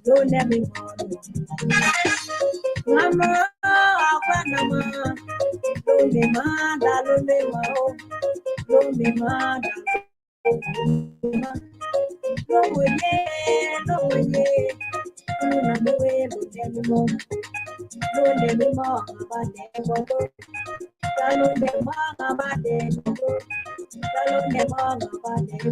don't let me Mama, Mama, don't be mad, don't be mad, don't be mad. No way, no way, no way, don't let me more about them. Don't let me more about them. Don't let me more about them.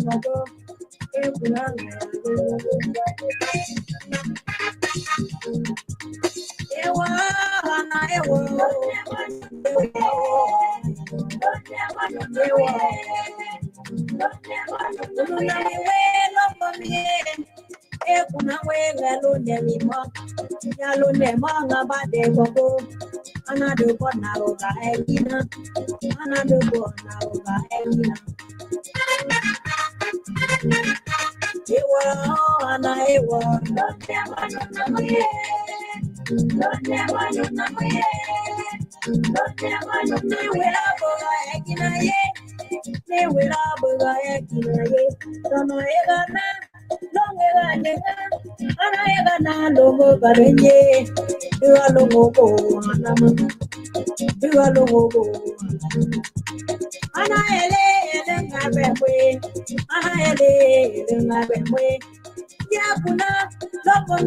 Yakuna, love me,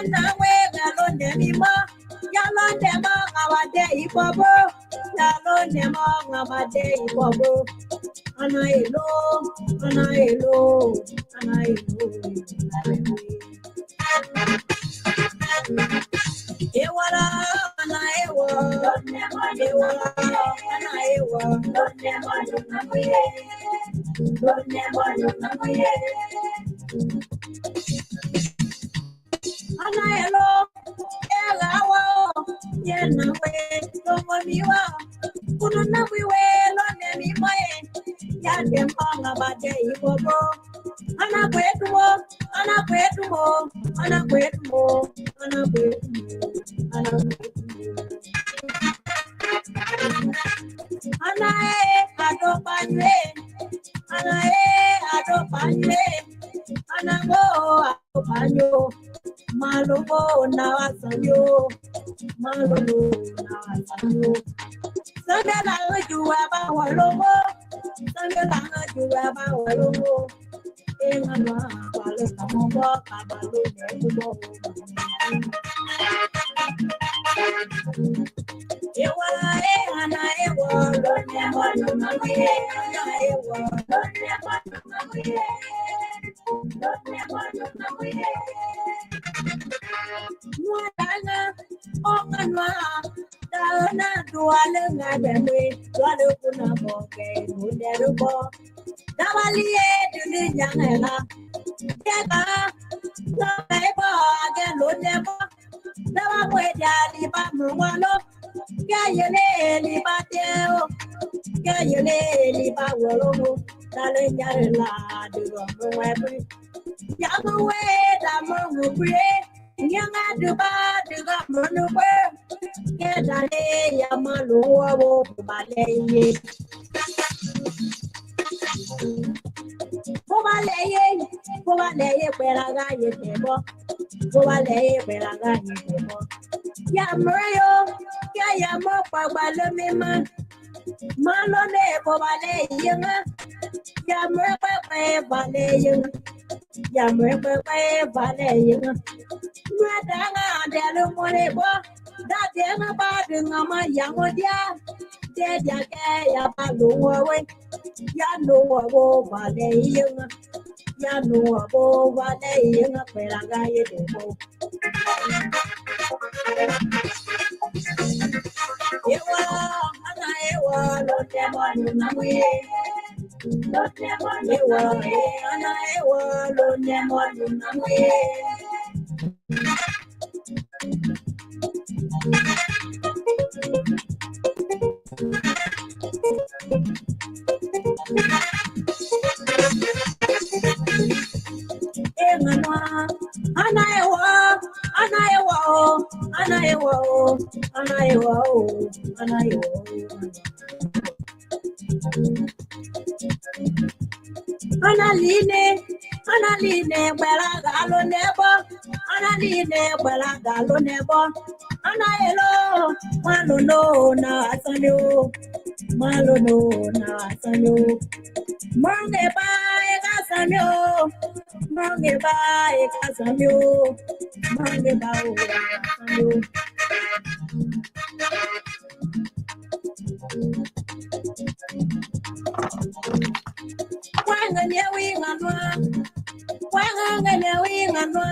and I wear alone anymore. Yalon them all our day, Bobo. Yalon them all our day, Bobo. And I know, and I know, and I know. Ewala, and I was, Ewala, and I was, don't never, Anayelo, Elawo, Yenawe, Tomomiwa, Kununawiwe, Lonemiwe, Yadem Pangabade, Ibobo, Anaquetumo, Anaquetumo, Anaquetumo, Anae, Adopane, Anae, Adopane, Anamo, Adopanyo. Malobo na wasanyo, Malobo na wasanyo. Sangala juwa ba walobo, Sangala juwa ba walobo. Engana wale kamobo kabalo nebubo. Ewa ana ewa lo nemo lo mawe ana ewa lo nemo lo mawe lo nemo lo mawe. Nuana onganwa daona duale ngabemwe duale kuna boke muderubo dawalie duli nyangela keba nabebo agelo debo dawa mwedi ba mwalo Gayele li bateo, gayele li bawolo, dale nyare la de go wewe. Yamu we da mungu kwe, nyanga duba de go munu we. Gedale yamalu wo baleye. Bobaleye peraga ye debo. Bobaleye peraga ye debo. Yamreyo, yamo pagbalome man. Malone bobale yanga. Yamre pepe bale yanga. Yamre pepe bale yanga. Madanga delu morebo. Dadena badunga ma yangodia. Dedia ke ya baluwe. Ya no wo bale yanga. Ya no wo bale yanga peraga ye debo. Ewa, ana ewa, lo demo nunamuye. Lo demo ewa, ana ewa, lo demo nunamuye. Enganwa, ana ewa, ana ewa, ana ewa, ana ewa, ana ewa. Analine, Analine Bella Galo Nebo, Analine Bella Galo Nebo, Anaelo, Malono na Sanyo, Malono na Sanyo, Mange Bae Casamio, Mange Bae Casamio, Mange Bao Casamio. Wanganya winganwa, wanganya winganwa.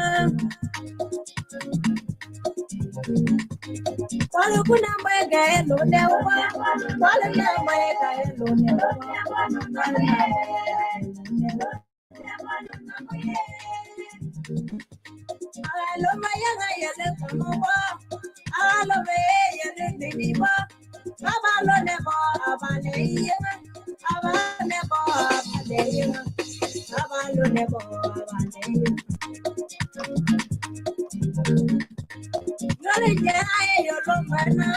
Wale kuna mwega elo newa, wale na mwega elo newa. Alo mayanga yele kunuwa, alo me yele niniwa. Abalo nebo abale yema, abale nebo abale yema, abalo nebo abale yema. Yole jena yolo berna,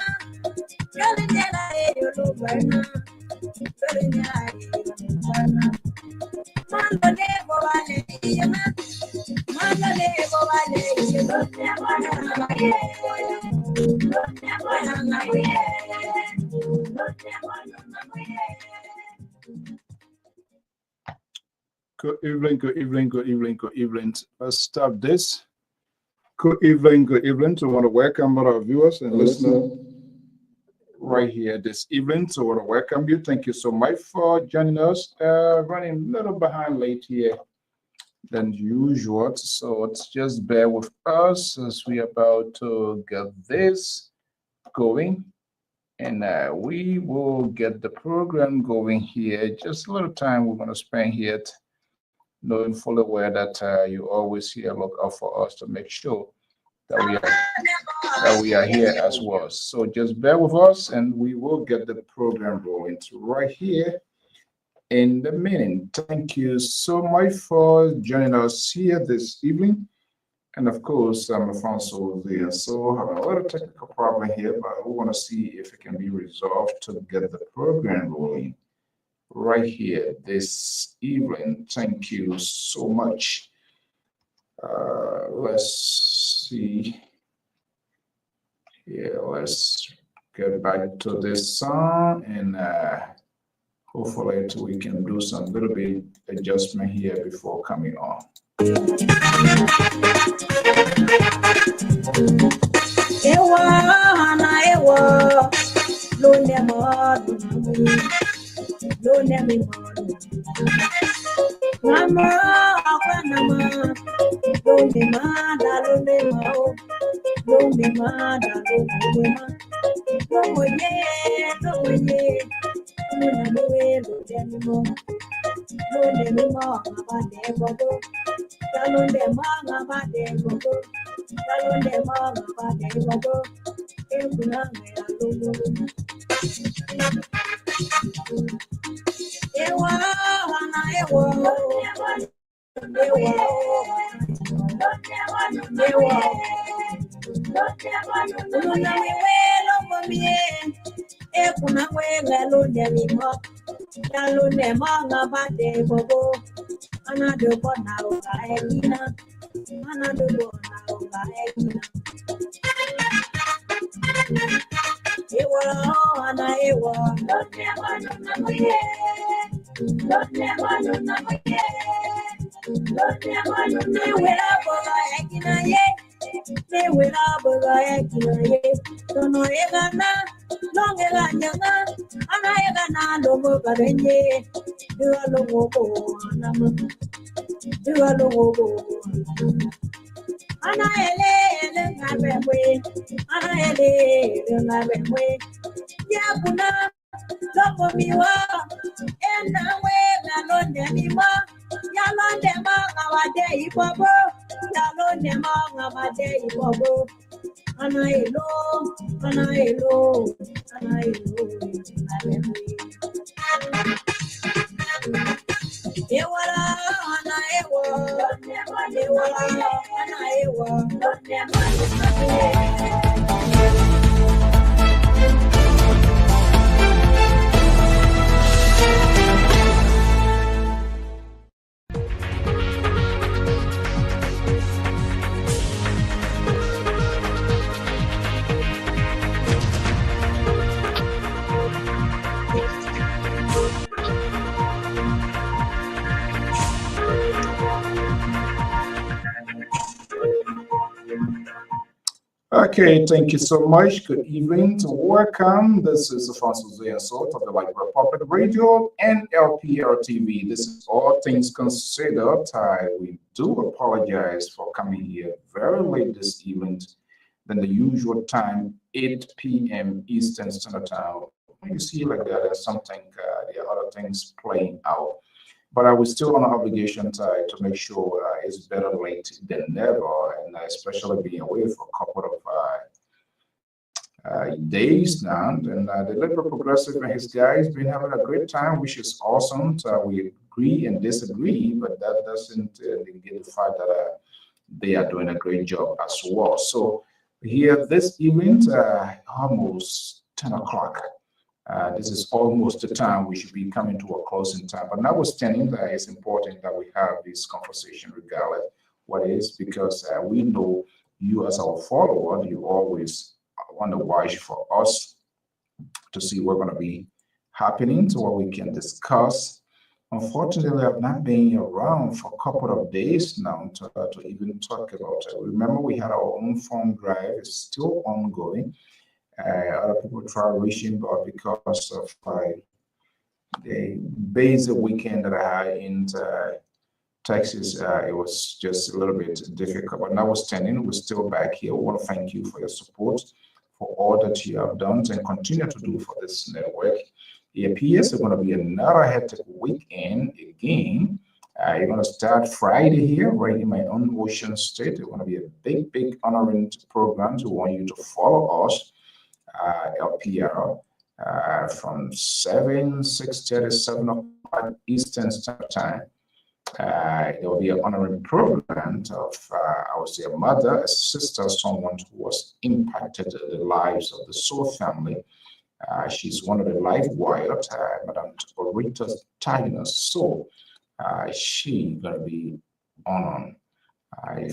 yole jena yolo berna, yole jena yolo berna. Malo nebo abale yema, malo nebo abale yema, Good evening, good evening, good evening, good evening. Let's start this. Good evening to want to welcome all our viewers and listeners right here this evening. So I want to welcome you. Thank you so much for joining us. Running a little behind late here than usual. So just bear with us as we are about to get this going. And we will get the program going here. Just a little time we're going to spend here, knowing fully well that you always here look out for us to make sure that we are here as well. So just bear with us, and we will get the program rolling right here in the meeting. Thank you so much for joining us here this evening. And of course, I'm Alfonso there. So having a little technical problem here, but we want to see if it can be resolved to get the program rolling right here this evening. Thank you so much. Let's see. Yeah, let's get back to this song, and hopefully we can do some little bit adjustment here before coming on. Ewa na ewa, lo ne mo, lo ne mi mo. Mama, akwa nama, lo ne ma da lo ne mo, lo ne ma da lo ne ma. Lo ye, lo ye, lo na lo ye lo ne mo, lo ne mi mo ngaba de bobo, lo ne ma ngaba de bobo. Kalonde mama bade bobo, ekuna mera lobo. Ewa wana ewa, ewa. Una miwe lobo mie, ekuna mwe kalonde mimo, kalonde mama bade bobo. Ana do bona oga ekina, ana do bona oga ekina. Ewa ana ewa, na moye, na moye. Ne wera boga ekina ye, ne wera boga ekina ye. Tono egana, longe ganyanga, ana egana lobo garenye. Dua lobo anama, dua lobo. Ana ele ngabemwe, ana ele ngabemwe. Yakuna lobo miwa, ena we galonde miwa. Yalonde ma ngawade ibobo, yalonde ma ngawade ibobo. Ana elo, ana elo, ana elo ngabemwe. Ewala ana ewa, ewala ana ewa. Okay, thank you so much. Good evening. Welcome. This is Francis Salt of the Lpr Public Radio and Lpr-Tv. This is All Things Considered. We do apologize for coming here very late this evening than the usual time, 8 p.m. Eastern Standard Time. When you see like that, there's something, there are other things playing out. But I was still on an obligation to make sure it's better late than never, and especially being away for a couple of days now. And the Liberal Progressive and his guys been having a great time, which is awesome. We agree and disagree, but that doesn't negate the fact that they are doing a great job as well. So here this evening, almost 10 o'clock. This is almost the time we should be coming to a closing time. But notwithstanding that, it's important that we have this conversation regardless what is, because we know you as our follower, you always want to watch for us to see what's going to be happening, so what we can discuss. Unfortunately, I've not been around for a couple of days now to even talk about it. Remember, we had our own phone drive. It's still ongoing. Other people try reaching, but because of the basic weekend that I had in Texas, it was just a little bit difficult. But notwithstanding, we're still back here. We want to thank you for your support, for all that you have done and continue to do for this network. It appears it's going to be another hectic weekend again. You're going to start Friday here, right in my own Ocean State. It's going to be a big honoring program. We want you to follow us. LPR from 6:30, 7 o'clock Eastern Standard Time. There will be an honoring program of, I would say, a mother, a sister, someone who was impacted in the lives of the Soul family. She's one of the life wired, Madam Orita Tigers. So she's going to be honored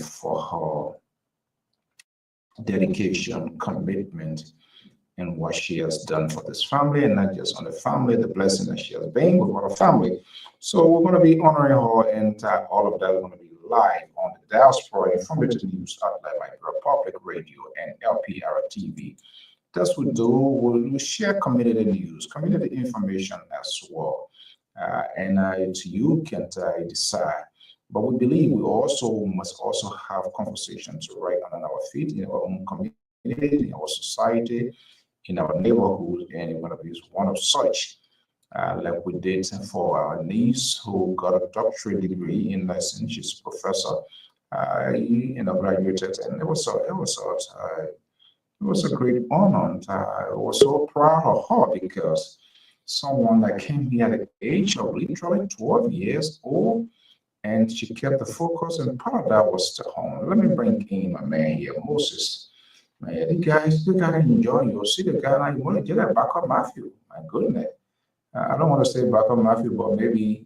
for her dedication, commitment, and what she has done for this family, and not just on the family, the blessing that she has been with our family. So we're going to be honoring her, and all of that is going to be live on the Diaspora Informative News outlet like Republic Radio and Lpr-Tv. That's what we do. We'll share community news, community information as well, and you can decide. But we believe we also must also have conversations right on our feet in our own community, in our society, in our neighborhood, and we're going to be one of such, like we did for our niece who got a doctorate degree in nursing. She's a professor, graduated, and it was a great honor. And I was so proud of her because someone that came here at the age of literally 12 years old, and she kept the focus, and part of that was to home. Let me bring in my man here, Moses. Man, you gotta enjoy. You'll see the guy now. You want to get that back up Matthew. My goodness. I don't want to say back up Matthew, but maybe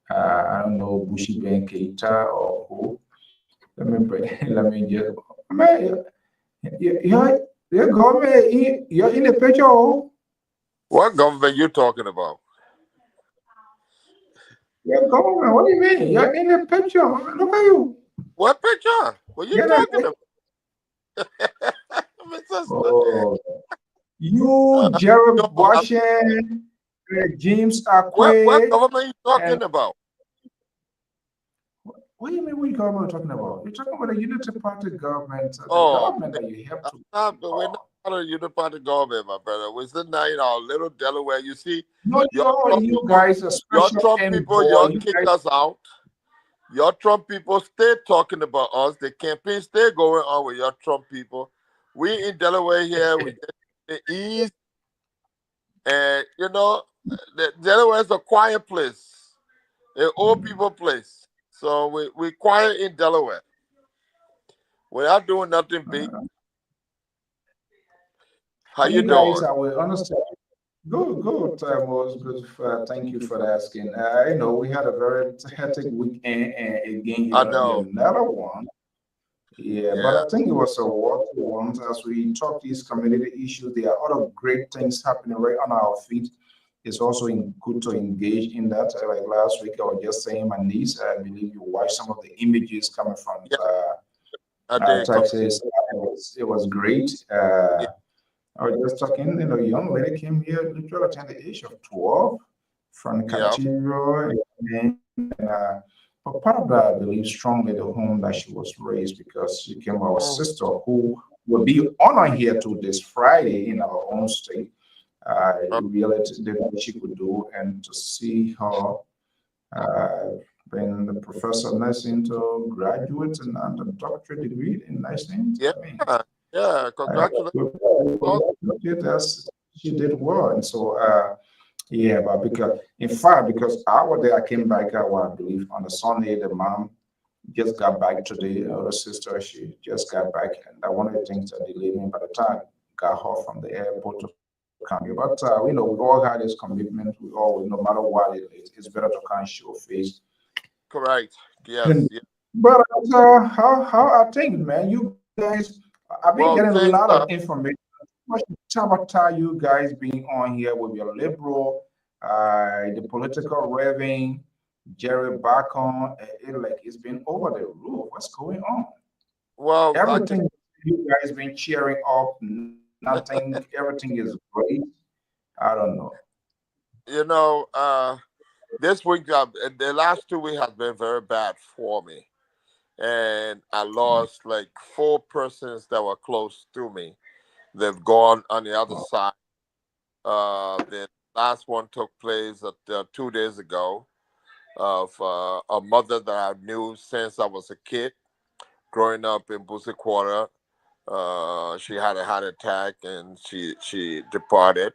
I don't know, Bushi Ben Keita or who. Let me bring. Let me just. Man, you're government. You're in the picture. Oh. What government you talking about? Your government. What do you mean? You're in the picture. Look at you. What picture? What you talking about? Oh, you, Jared Washington, James Akwe. What government you talking about? What do you mean? What government are talking about? You're talking about a unity party government. The government that you have to. We're not a unity party government, my brother. We're sitting now in our little Delaware. You see, no, you guys are special. Your Trump people, y'all kicked us out. Your Trump people stay talking about us. The campaign stay going on with your Trump people. We in Delaware here, we the East, and Delaware is a quiet place, an old people place. So we quiet in Delaware. We're not doing nothing big. How you doing? Guys, I will understand. Good. Was good. Thank you for asking. We had a very hectic weekend, and again, I know another one. Yeah, but I think it was a worthwhile one. As we talk these community issues, there are other great things happening right on our feet. It's also good to engage in that. Like last week, I was just saying my niece, I believe you watched some of the images coming from Texas. was great. Yeah. I was just talking, a young lady came here literally at the age of 12 from Yeah. Cathedral, but part of that, I believe strongly the home that she was raised because she came our Mhm. sister who will be honored here to this Friday in our own state. Uh, Really did what she could do, and to see her being the professor of nursing to graduate and under doctorate degree in nursing. yeah. I mean, Yeah. Congratulations. she did well, and so yeah, but because in fact, because I was there, I came back. I believe on the Sunday, the mom just got back today. The sister, she just got back, and one of the things that delayed me by the time got her from the airport to come here. But we all had this commitment. We always, no matter what it is, it's better to kind of show face. Correct. And Yes. Yeah. but how are things, man? You guys, I've been Well, getting a thanks. lot of information. Much sabotage you guys being on here with your liberal, the political raving, Jerry Bacon. It's been over the roof. What's going on? Well, I can. Everything you guys been cheering up, nothing, everything is great. I don't know. You know, this week, the last 2 weeks has been very bad for me, and I lost like 4 persons that were close to me. They've gone on the other Oh, side. The last one took place 2 days ago of a mother that I knew since I was a kid, growing up in Boosie Quarter. She had a heart attack and she departed.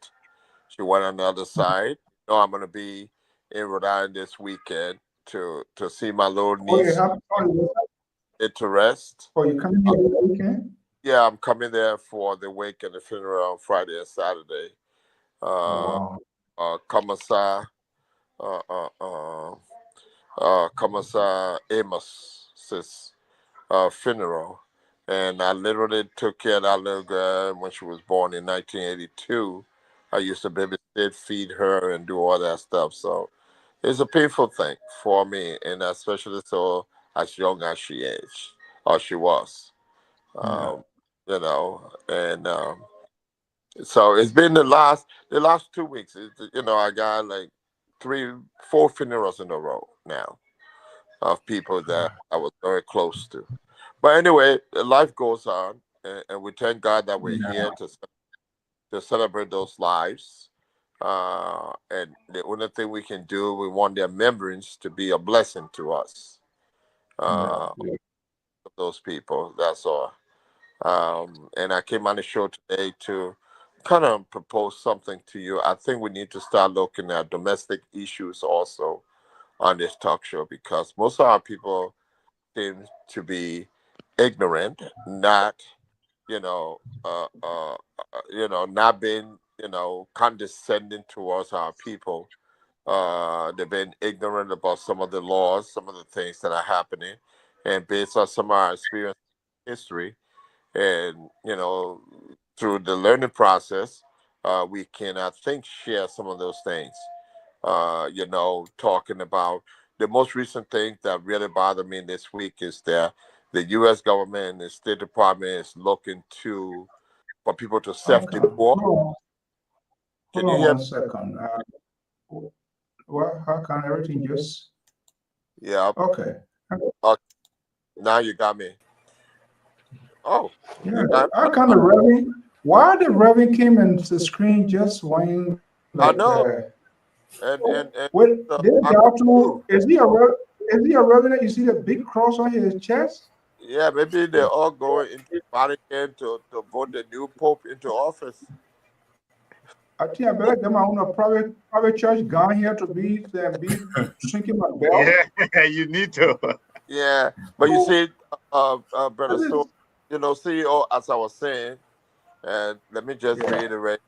She went on the other side. I'm gonna be in Rhode Island this weekend to see my little oh, you niece have, get to rest. oh, you coming Uh, here this weekend? yeah, I'm coming there for the wake and the funeral on Friday and Saturday. Oh, Uh, wow. Commissar, uh, uh, uh, Commissar Amos's funeral, and I literally took care of that little girl when she was born in 1982. I used to babysit, feed her, and do all that stuff. So it's a painful thing for me, and especially so as young as she is or she was. Yeah, Um, and so it's been the last 2 weeks. I got like 4 funerals in a row now of people that I was very close to. But anyway, life goes on, and we thank God that we're yeah, here to celebrate those lives. And the only thing we can do, we want their memories to be a blessing to us, yeah, uh, yeah. those people. That's all. And I came on the show today to kind of propose something to you. I think we need to start looking at domestic issues also on this talk show because most of our people seem to be ignorant, not you know, not being condescending towards our people. They've been ignorant about some of the laws, some of the things that are happening, and based on some of our experience history, and through the learning process, we can I think share some of those things. Talking about the most recent thing that really bothered me this week is that the U.S. government and the State Department is looking to for people to Okay. self-deport. Hold Can you on hear me? 1 second. Well, how can everything just? Yeah. Okay. Uh, now you got me. Oh, Yeah. you got How me. can the revving? Why the revving came into the screen just when I know, and what they I got could to? too. Is he a revenant? You see the big cross on his chest? Yeah, maybe they're all going into Vatican to vote the new pope into office. I think I better get my own private church gone here to be shrinking my belt. Yeah, you need to. Yeah, but you see, brother, What so is? CEO, as I was saying, and let me just Yeah. reiterate,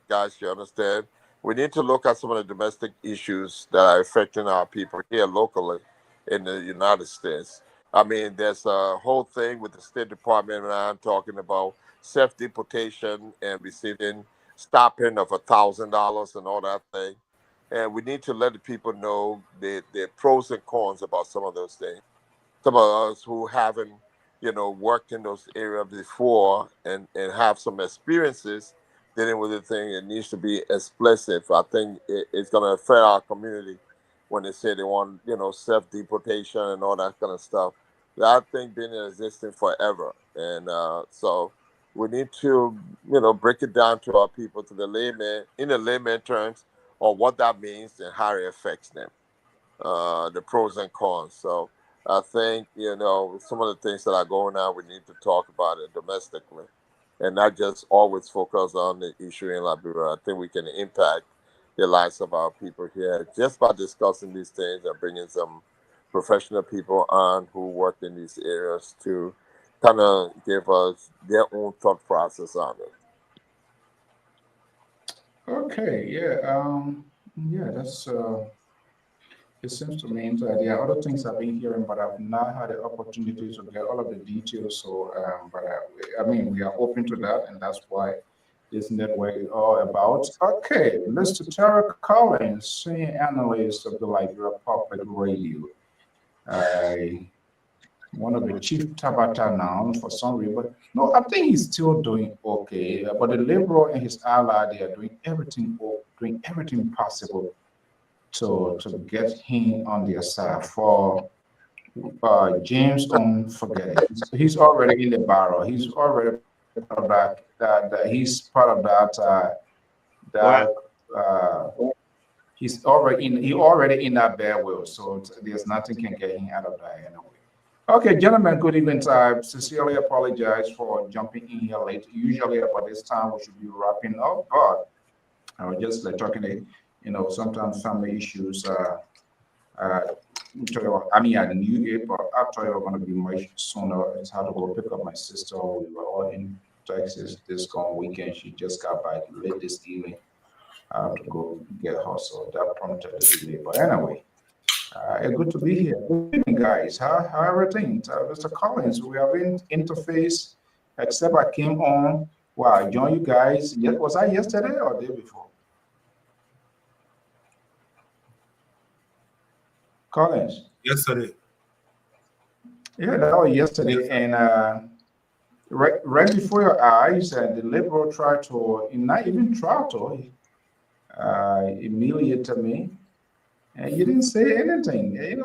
guys, you understand? We need to look at some of the domestic issues that are affecting our people here locally in the United States. I mean, there's a whole thing with the State Department now talking about self deportation and receiving stopping of $1,000 and all that thing. And we need to let the people know the pros and cons about some of those things. Some of us who haven't worked in those areas before and have some experiences dealing with the thing. It needs to be explicit. I think it's going to affect our community when they say they want, self-deportation and all that kind of stuff. That thing been existing forever. And so we need to, break it down to our people, to the layman, in the layman terms, on what that means and how it affects them, the pros and cons. So I think, some of the things that are going on, we need to talk about it domestically and not just always focus on the issue in Liberia. I think we can impact the lives of our people here just by discussing these things and bringing some professional people on who work in these areas to kind of give us their own thought process on it. Okay, yeah, that's it seems to me that there are other things I've been hearing, but I've not had the opportunity to get all of the details. So, but I mean, we are open to that, and that's why this network is all about. Okay, Mr. Tara Collins, senior analyst of the Liberia Public Radio. One of the chief Tabata now for some reason, but no, I think he's still doing okay. But the Liberal and his ally, they are doing everything possible to get him on their side. For James, don't forget it. He's already in the barrel. He's already part of that he's part of that he's already in that bear will. So there's nothing can get him out of that anyway. Okay, gentlemen, good evening. I sincerely apologize for jumping in here late. Usually about this time we should be wrapping up, but I was just like talking sometimes family issues. I mean, I knew it, but I thought it was going to be much sooner. It's hard to go pick up my sister. We were all in Texas this gone weekend. She just got back late this evening. I have to go get her, so that prompted the delay. But anyway, good to be here. Good evening, guys. How everything? Mr. Collins, we have in interface, except I came on. Wow, I joined you guys. Was I yesterday or day before? Collins. Yesterday. Yeah, that was yesterday. And right before your eyes, the Liberal tried to, not even try to, humiliate me. And you didn't say anything. I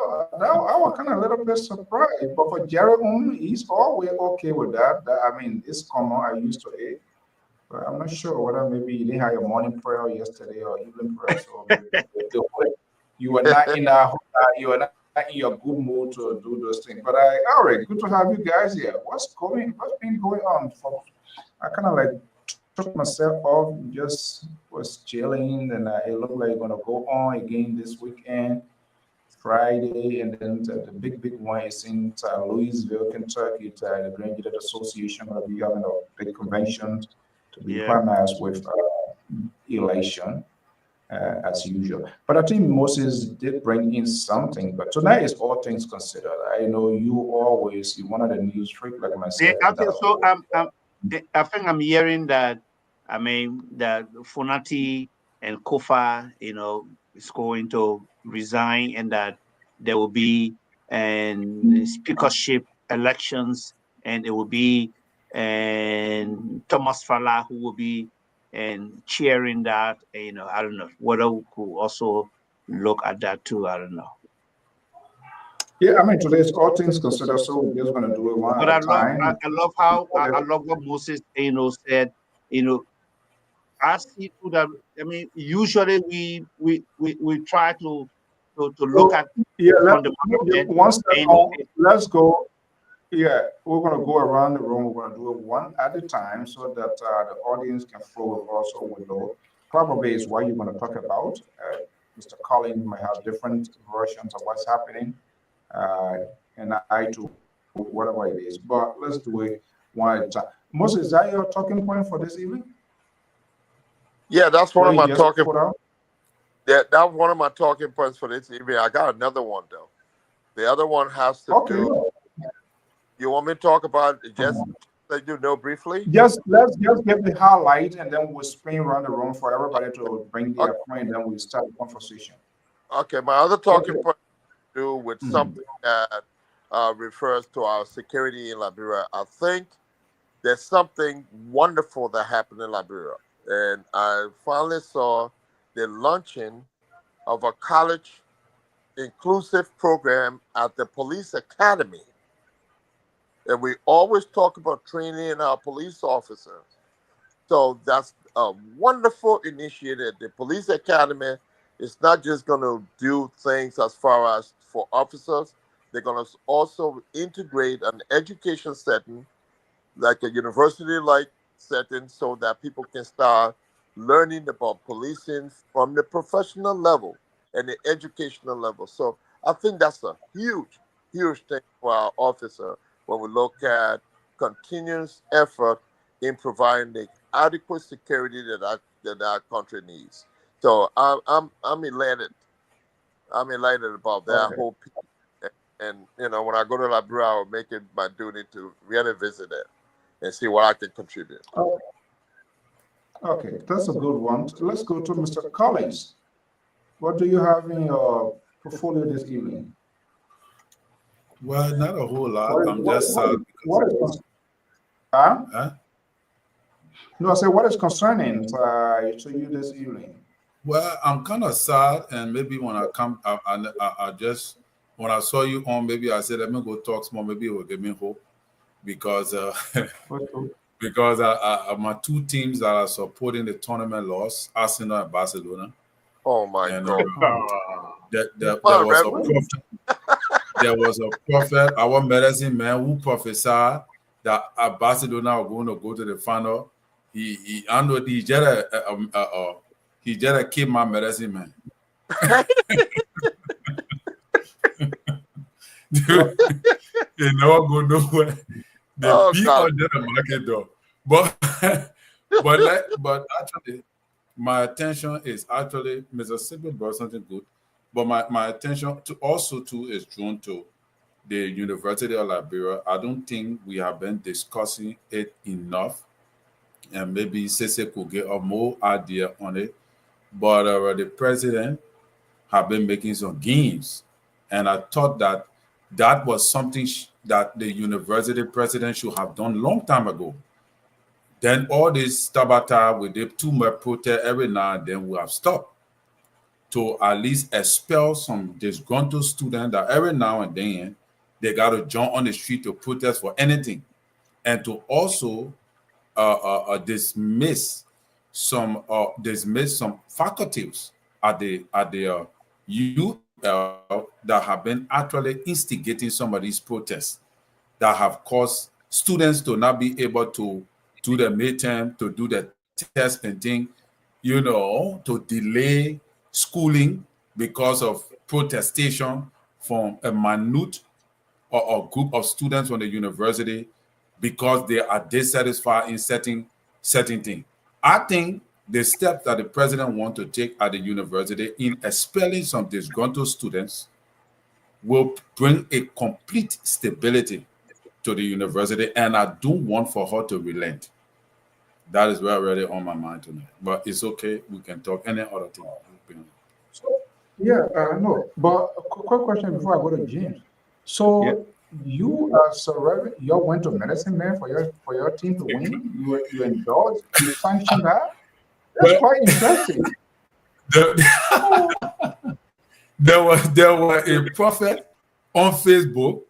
was kind of a little bit surprised. But for Jerome, he's always okay with that. I mean, it's common. I used to it. But I'm not sure whether maybe you didn't have your morning prayer yesterday or evening prayer. So maybe you were not in in your good mood to do those things. But all right, good to have you guys here. What's been going on? I kind of like took myself off, just was chilling, and it looked like gonna go on again this weekend, Friday, and then the big one is in Louisville, Kentucky. The Graduate Association gonna be having a big convention to be primized with election. As usual. But I think Moses did bring in something. But tonight is all things considered. I know you one of the news freak like myself. Yeah, okay, so I think I'm hearing that, I mean, that Funati and Kofa, is going to resign, and that there will be speakership elections, and it will be Thomas Fala who will be cheering that. I don't know whether we could also look at that too. I don't know. Yeah, I mean, today's all things considered, so we're just going to do it one at a time. I love how I love what Moses said. I see too that, I mean, usually we try to look at one step let's go. Yeah, we're going to go around the room. We're going to do it one at a time so that the audience can flow with us. So we know probably is what you're going to talk about. Mr. Collins might have different versions of what's happening, and I too, whatever it is. But let's do it one at a time. Moses, is that your talking point for this evening? Yeah, that's one of my talking points. Yeah, that's one of my talking points for this evening. I got another one though. The other one has to do. You want me to talk about it just let you know briefly? Let's just get the highlight, and then we'll spin around the room for everybody to bring their point, and then we'll start the conversation. Okay, my other talking point has to do with something that refers to our security in Liberia. I think there's something wonderful that happened in Liberia. And I finally saw the launching of a college inclusive program at the police academy. And we always talk about training our police officers. So that's a wonderful initiative. The police academy is not just going to do things as far as for officers, they're going to also integrate an education setting, like a university-like setting, so that people can start learning about policing from the professional level and the educational level. So I think that's a huge, huge thing for our officer when we look at continuous effort in providing the adequate security that our country needs. So I'm elated. I'm elated about that whole piece. And when I go to Liberia, I'll make it my duty to really visit it and see what I can contribute. Okay, that's a good one. Let's go to Mr. Collins. What do you have in your portfolio this evening? Well, not a whole lot. I'm just sad. No, I said, what is concerning to you this evening? Well, I'm kind of sad, and maybe when I come, I just, when I saw you on, maybe I said, let me go talk some more. Maybe it will give me hope, because because my two teams that are supporting the tournament lost, Arsenal and Barcelona. Oh my God! There was a prophet, our medicine man, who prophesied that Barcelona were going to go to the final. He just keep my medicine man. Dude, they never go nowhere. They beat under the market though. But actually, my attention is actually, Mr. Sigrid brought something good, but my attention is drawn to the University of Liberia. I don't think we have been discussing it enough, and maybe Sese could get a more idea on it. But the president have been making some gains, and I thought that was something that the university president should have done long time ago. Then all this Tabata with the too much protest every now and then we have stopped, to at least expel some disgruntled students that every now and then they got to jump on the street to protest for anything, and to also dismiss some faculties at the UL that have been actually instigating some of these protests that have caused students to not be able to do the midterm, to do the test and thing, to delay schooling because of protestation from a minute or a group of students from the university because they are dissatisfied in certain things. I think the steps that the president wants to take at the university in expelling some disgruntled students will bring a complete stability to the university, and I don't want for her to relent. That is really on my mind tonight. But it's okay. We can talk any other thing. No. But a quick question before I go to James. So you went to medicine man for your team to win. You endorsed, you sanctioned that. That's quite interesting. There was a prophet on Facebook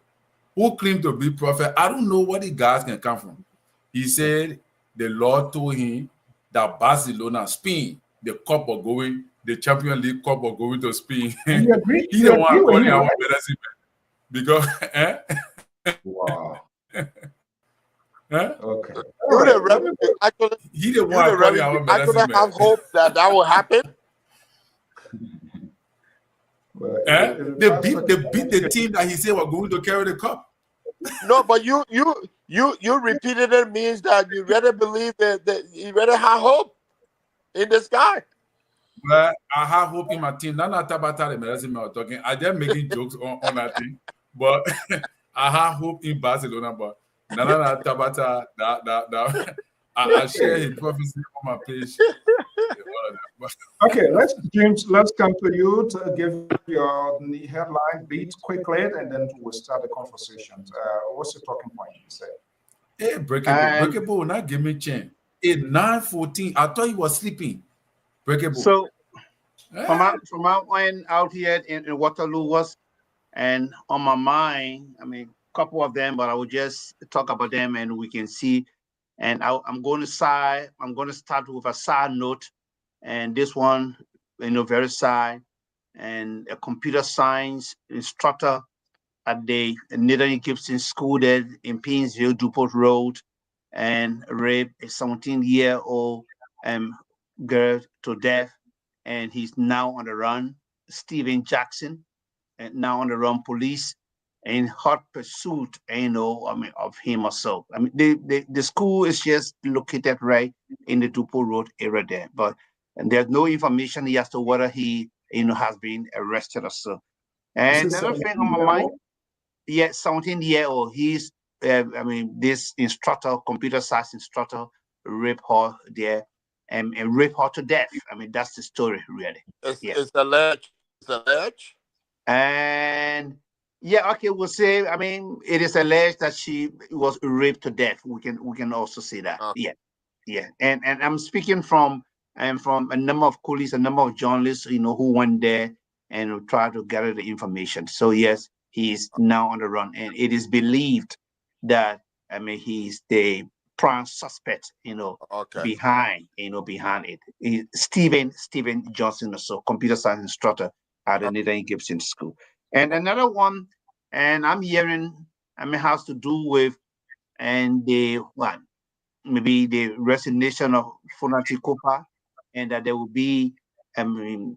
who claimed to be prophet. I don't know where the guys can come from. He said the Lord told him that Barcelona, Spain, the cup of going, the Champions League cup of going to Spain. He the one calling our medicine man. Because wow. Okay. He the one calling our medicine man. Have hope that will happen. They beat the team that he said were going to carry the cup. No, but you repeated it means that you rather believe that you rather have hope in the sky. Well, I have hope in my team. Not Tabata the medicine man talking. I just making jokes on that thing, but I have hope in Barcelona. But Nana Tabata that I share his prophecy on my page. Okay, James, let's come to you to give your headline beat quickly, and then we'll start the conversation. What's your talking point? You say? Hey, Breakable will not give me chance. At 9:14, I thought he was sleeping. Breakable. So, from out when out here in Waterloo was, and on my mind, I mean, a couple of them, but I will just talk about them, and we can see. And I'm going to start with a side note, and this one, very side, and a computer science instructor at the Nathan Gibson School there in Painesville, Dupont Road, and raped a 17-year-old girl to death, and he's now on the run. Stephen Jackson, and now on the run. Police in hot pursuit, of him or so. I mean, the school is just located right in the Dupont Road area there, and there's no information as to whether he, has been arrested or so. And another thing on my mind, 17-year-old. He's, this instructor, computer science instructor, raped her there and raped her to death. I mean, that's the story, really. It's alleged. It's alleged. And okay, we'll say. I mean, it is alleged that she was raped to death. We can also say that. Yeah. And I'm speaking from a number of colleagues, a number of journalists, who went there and tried to gather the information. So yes, he is now on the run, and it is believed that he's the prime suspect, behind it. Stephen Johnson, also computer science instructor at the Nathan Gibson School. And another one, and I'm hearing, has to do with maybe the resignation of Funati Kopa, and that there will be an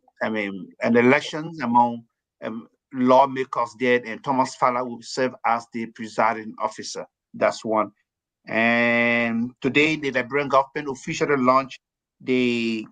elections among lawmakers there, and Thomas Fowler will serve as the presiding officer. That's one. And today the Liberian government officially launched the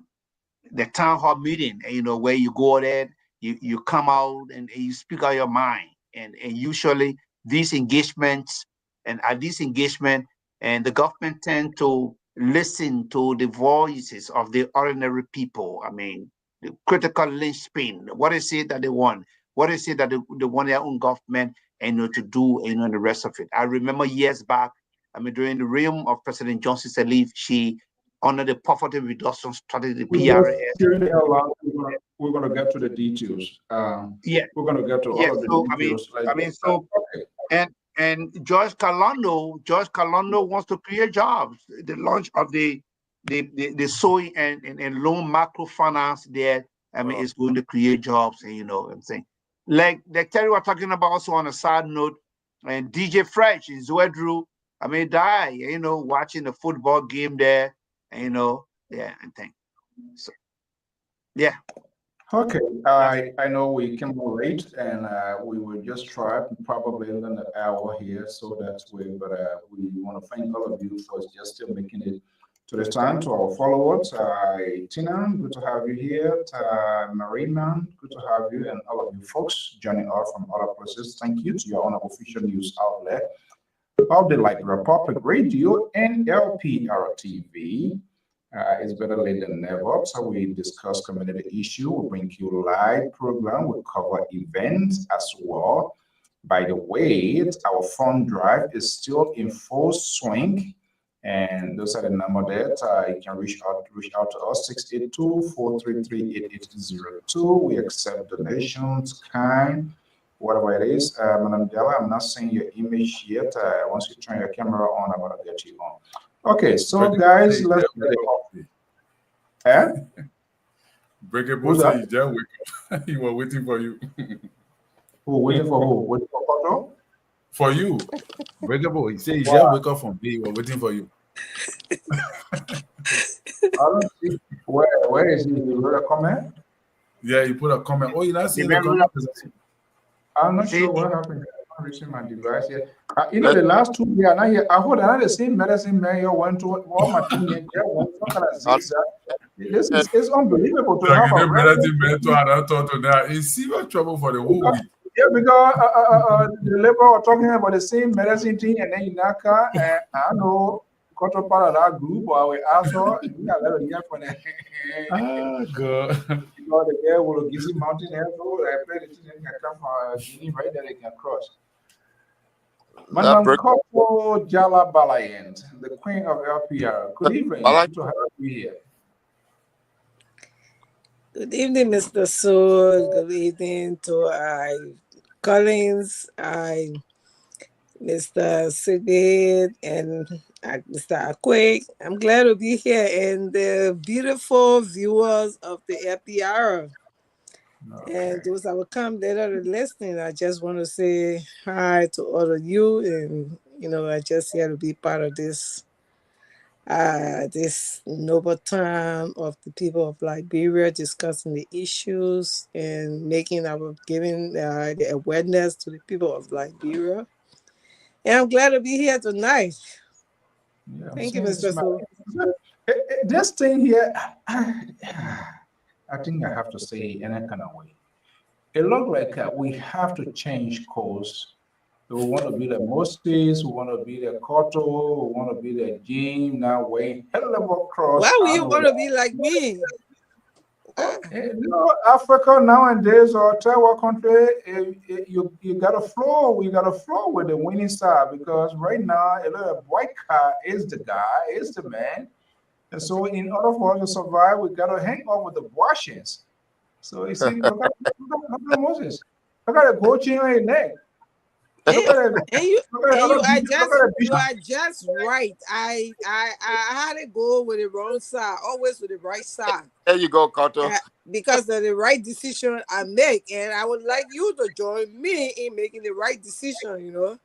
town hall meeting, where you go there, you come out and you speak out your mind. And usually these engagements, and at this engagement, and the government tend to listen to the voices of the ordinary people. I mean, the critical linchpin. What is it that they want? What is it that they want their own government to do, and the rest of it? I remember years back, during the reign of President Johnson Sirleaf, she, under the poverty reduction strategy, the PRS. We're going to get to the details. We're going to get to all of the details. And George Calando wants to create jobs. The launch of the soy and loan microfinance there, is going to create jobs. And I'm saying, like Terry was talking about also on a side note, and DJ Fresh in Zwedru, die, watching the football game there, and thing. So, yeah. Okay, I know we came late, and we will just try probably in an hour here, so that's we want to thank all of you for just still making it to this time. To our followers, Tina, good to have you here. Marina, good to have you, and all of you folks joining us from other places. Thank you to your own official news outlet of the Republic Radio and Lpr-Tv. It's better late than never. So we discuss community issue. We bring you live program. We cover events as well. By the way, our fund drive is still in full swing, and those are the number that you can reach out to us, 682-433-8802. We accept donations, kind, whatever it is. Madam Della, I'm not seeing your image yet. Once you turn your camera on, I'm gonna get you on. Okay, so guys, let's get it off. Breakable said you just wake up. He was waiting for you. Who waiting for who? Waiting for Koto? For you. Breakable. He said he just wake up from bed. He was waiting for you. I don't see where is he? You wrote a comment? Yeah, you put a comment. Oh, you're not seeing the comment? I'm not sure what happened. I'm reaching my device here. The last 2 years, now here, I hold another same medicine man here went to all my team. This is it's unbelievable to have a medicine man to another thought to that. It's serious trouble for the whole week. Yeah, because the labor are talking about the same medicine thing, and then Inaka, and I know Koto part of that group, or we also we are let hear from the Oh God. you know the girl will give you mountain air, so I pray the children can come from Guinea right there they can cross. That Madam break. Kopo Jala Balayant, the queen of LPR. Good evening. Bala- Good to have you here. Good evening, Mr. Soul. Good evening to Collins, Mr. Sigrid, and Mr. Aquake. I'm glad to be here, and the beautiful viewers of the FPR. And those that will come later to listening, I just want to say hi to all of you, and I just here to be part of this noble time of the people of Liberia discussing the issues and giving the awareness to the people of Liberia. And I'm glad to be here tonight. Yeah, Thank you, Mr. Soul. This thing here, I think I have to say in a kind of way. It looks like we have to change course. We want to be the Moses, we want to be the Koto, we want to be the Jim. Now we hell level cross. Why would you want to be like me? Africa nowadays or Taiwan country, you gotta flow. We gotta flow with the winning side because right now a little white car is the guy, is the man. And so in order for us to survive, we gotta hang on with the Washings. So you see, look at Moses. Look at the coaching on your neck. And Look at it. you Look at you are just right. I had to go with the wrong side, always with the right side. There you go, Koto. Because of the right decision I make, and I would like you to join me in making the right decision.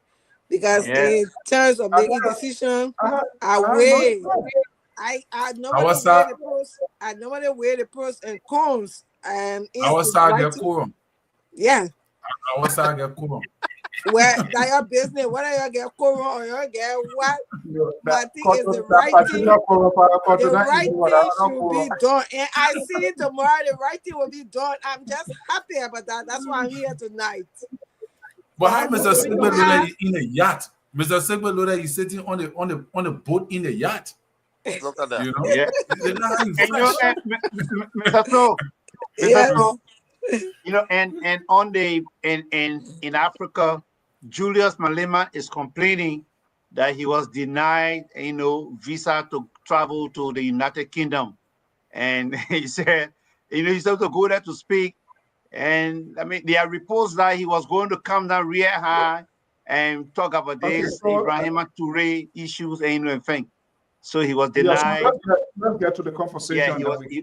Because in terms of making decision, I weigh. I normally weigh the pros. I normally weigh the pros and cons. And Our side get quorum. yeah. Our side get quorum. Well, that your business, whether you get corona or you get what, but I think it's the right thing. The right thing should be done. And I see it tomorrow, the right thing will be done. I'm just happy about that. That's why I'm here tonight. But how Mr. Sigmund Loader is in a yacht? Mr. Sigmund Loader is sitting on the boat in the yacht. Look at that. You know? Yeah. Mr. So, Yes. and on the in Africa, Julius Malema is complaining that he was denied, visa to travel to the United Kingdom, and he said, he's supposed to go there to speak, and I mean there are reports that he was going to come down real high and talk about this Ibrahima Toure issues and thing. So he was denied. Let's get to the conversation. Yeah,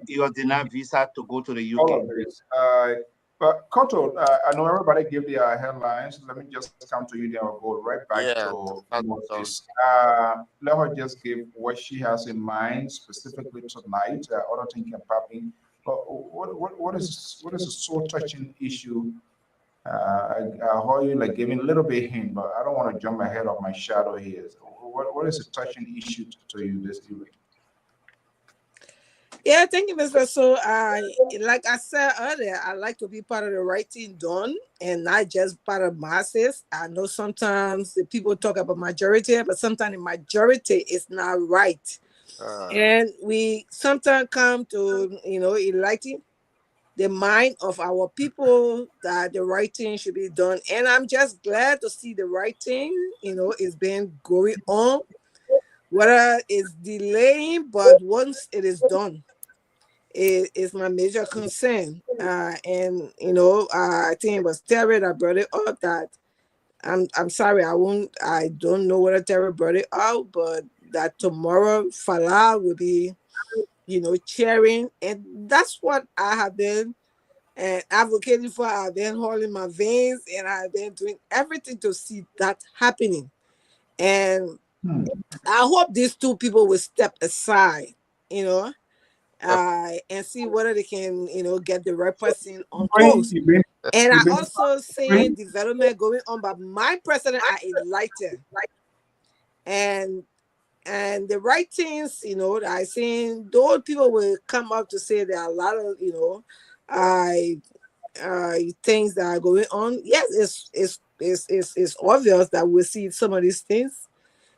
he was denied visa to go to the UK. But Koto, I know everybody gave their headlines. Let me just come to you. Then I'll go right back to Moses. Let her just give what she has in mind specifically tonight. Other things can pop in. But what is a so touching issue? I heard you like giving a little bit hint, but I don't want to jump ahead of my shadow here. What is a touching issue to you this evening? Yeah, thank you, Mr. So, like I said earlier, I like to be part of the right thing done and not just part of masses. I know sometimes the people talk about majority, but sometimes the majority is not right. And we sometimes come to, enlighten the mind of our people that the right thing should be done. And I'm just glad to see the right thing, is being going on. Whether it's delaying, but once it is done, it is my major concern. I think it was Terry that brought it up that I'm sorry, I don't know whether Terry brought it out, but that tomorrow Falah will be, cheering. And that's what I have been advocating for. I've been holding my veins and I've been doing everything to see that happening. And I hope these two people will step aside, and see whether they can, get the right person on course. And I also see development going on, but my president are enlightened. And the right things, I seen those people will come up to say there are a lot of, things that are going on. Yes, it's obvious that we see some of these things,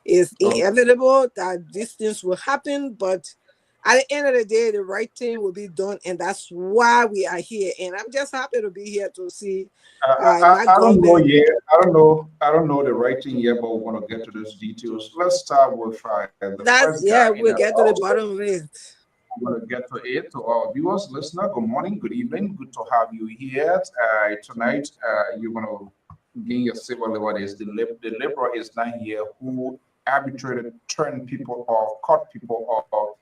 It's Okay. inevitable that these things will happen, but at the end of the day, the right thing will be done, and that's why we are here. And I'm just happy to be here to see my I don't know government. yet. I don't know the writing yet, but we want to get to those details. Let's start with the That's first guy yeah, in we'll the get to the house. bottom of it. I'm going to get to it. To our viewers, listener, good morning, good evening. Good to have you here. Tonight, you're going to gain your civil liberties. The liberal is not here who arbitrated, turned people off, cut people off.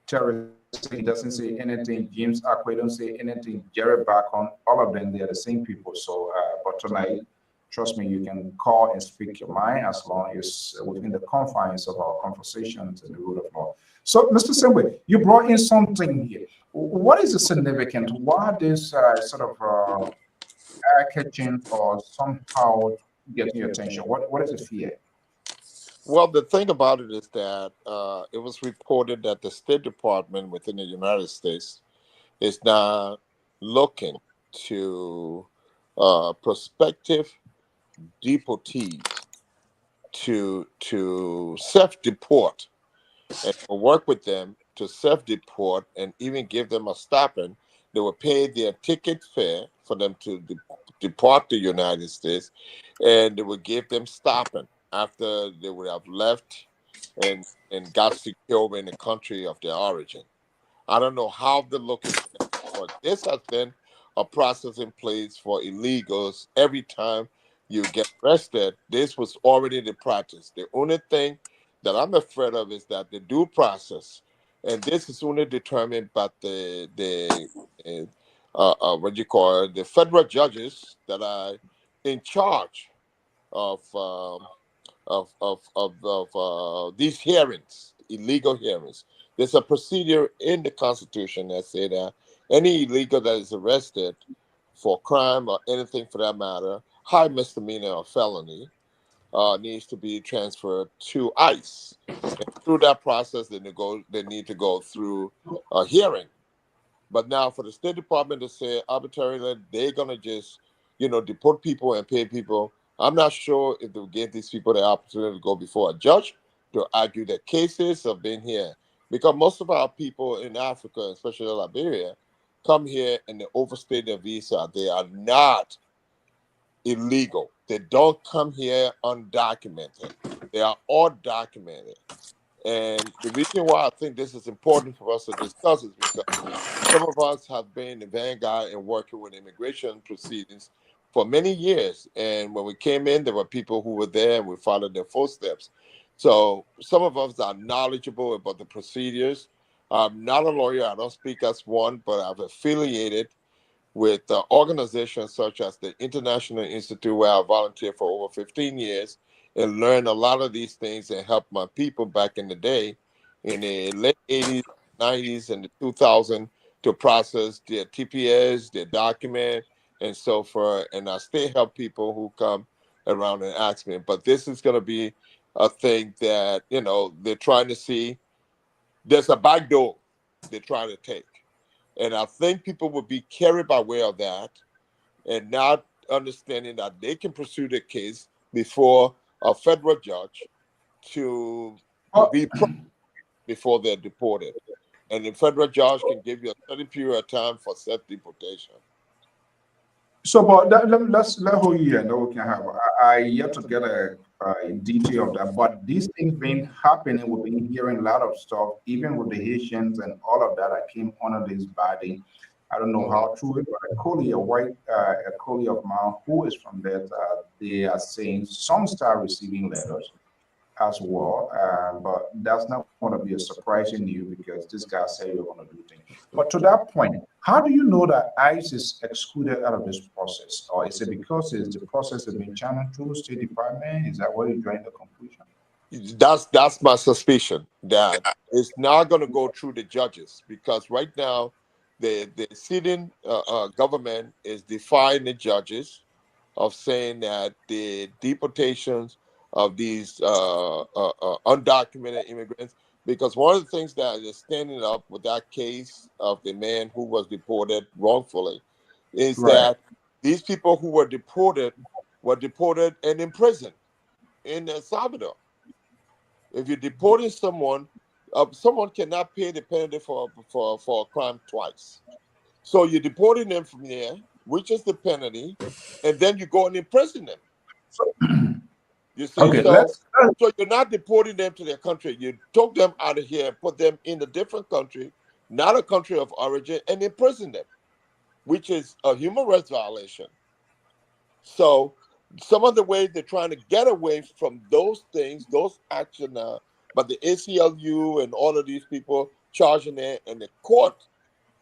Terrorist, he doesn't say anything. James Akwe don't say anything. Jerry Bacon, all of them, they are the same people. So, but tonight, trust me, you can call and speak your mind as long as within the confines of our conversations and the rule of law. So, Mr. Semwe, you brought in something here. What is the significance? Why this sort of eye-catching or somehow getting your attention? What is the fear? Well, the thing about it is that it was reported that the State Department within the United States is now looking to prospective deportees to self-deport and work with them to self-deport and even give them a stipend. They will pay their ticket fare for them to depart the United States, and they will give them stipend after they would have left and got secure in the country of their origin. I don't know how they're looking at it, but this has been a process in place for illegals. Every time you get arrested, this was already the practice. The only thing that I'm afraid of is that the due process, and this is only determined by what you call it, the federal judges that are in charge of these hearings, illegal hearings. There's a procedure in the Constitution that say that any illegal that is arrested for crime or anything for that matter, high misdemeanor or felony, needs to be transferred to ICE. And through that process, they need to go through a hearing. But now for the State Department to say arbitrarily they're gonna just, deport people and pay people, I'm not sure if they'll give these people the opportunity to go before a judge to argue their cases of being here. Because most of our people in Africa, especially Liberia, come here and they overstay their visa. They are not illegal. They don't come here undocumented. They are all documented. And the reason why I think this is important for us to discuss is because some of us have been in the vanguard and working with immigration proceedings for many years. And when we came in, there were people who were there and we followed their footsteps. So some of us are knowledgeable about the procedures. I'm not a lawyer. I don't speak as one, but I've affiliated with organizations such as the International Institute, where I volunteered for over 15 years and learned a lot of these things and helped my people back in the day in the late 80s, 90s, and the 2000s to process their TPS, their document, and so forth. And I still help people who come around and ask me. But this is going to be a thing that, they're trying to see. There's a back door they're trying to take. And I think people will be carried by way of that and not understanding that they can pursue the case before a federal judge to Oh, be before they're deported. And the federal judge can give you a certain period of time for self-deportation. so, but let hold you and then we can have. I yet to get a detail of that, but these things been happening. We've been hearing a lot of stuff, even with the Haitians and all of that. I came under this body. I don't know how true it, but a colleague of mine who is from that, they are saying some start receiving letters as well. But that's not going to be a surprising news because this guy said you're going to do things. But to that point, how do you know that ICE is excluded out of this process? Or is it because it's the process has been channeled through State Department? Is that where you drawing the conclusion? That's my suspicion, that it's not going to go through the judges, because right now the sitting government is defying the judges of saying that the deportations of these undocumented immigrants, because one of the things that is standing up with that case of the man who was deported wrongfully is Right. that these people who were deported and imprisoned in El Salvador. If you're deporting someone, someone cannot pay the penalty for a crime twice. So you're deporting them from there, which is the penalty, and then you go and imprison them. You see, Okay, so let's you're not deporting them to their country. You took them out of here, put them in a different country, not a country of origin, and imprison them, which is a human rights violation. So some of the ways they're trying to get away from those things, those actions, but the ACLU and all of these people charging it, and the court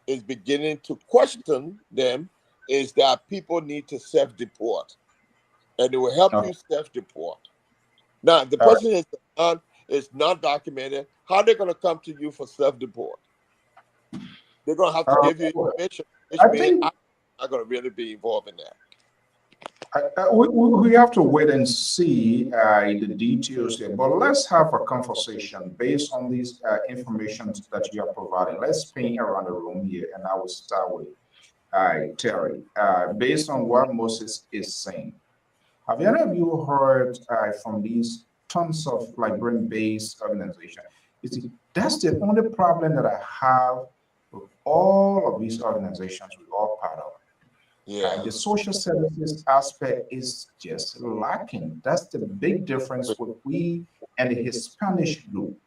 is beginning to question them, is that people need to self-deport, and it will help Oh. you self-deport. Now, if the All right. person is not documented, how are they going to come to you for self-deport? They're going to have to give you information, which I means think I'm not going to really be involved in that. we have to wait and see the details here, but let's have a conversation based on these information that you are providing. Let's spin around the room here, and I will start with Terry. Based on what Moses is saying, have any of you heard from these tons of brain-based organizations? You see, that's the only problem that I have with all of these organizations we're all part of. Yeah. The social services aspect is just lacking. That's the big difference with we and the Hispanic group.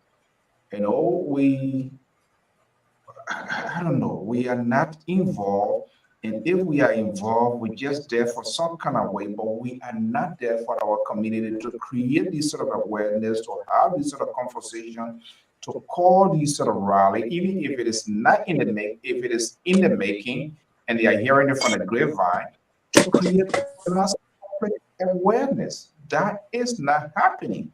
You know, I don't know, we are not involved. And if we are involved, we're just there for some kind of way, but we are not there for our community to create this sort of awareness, to have this sort of conversation, to call these sort of rally, even if it is not in the make, if it is in the making, and they are hearing it from the grapevine, to create mass awareness. That is not happening.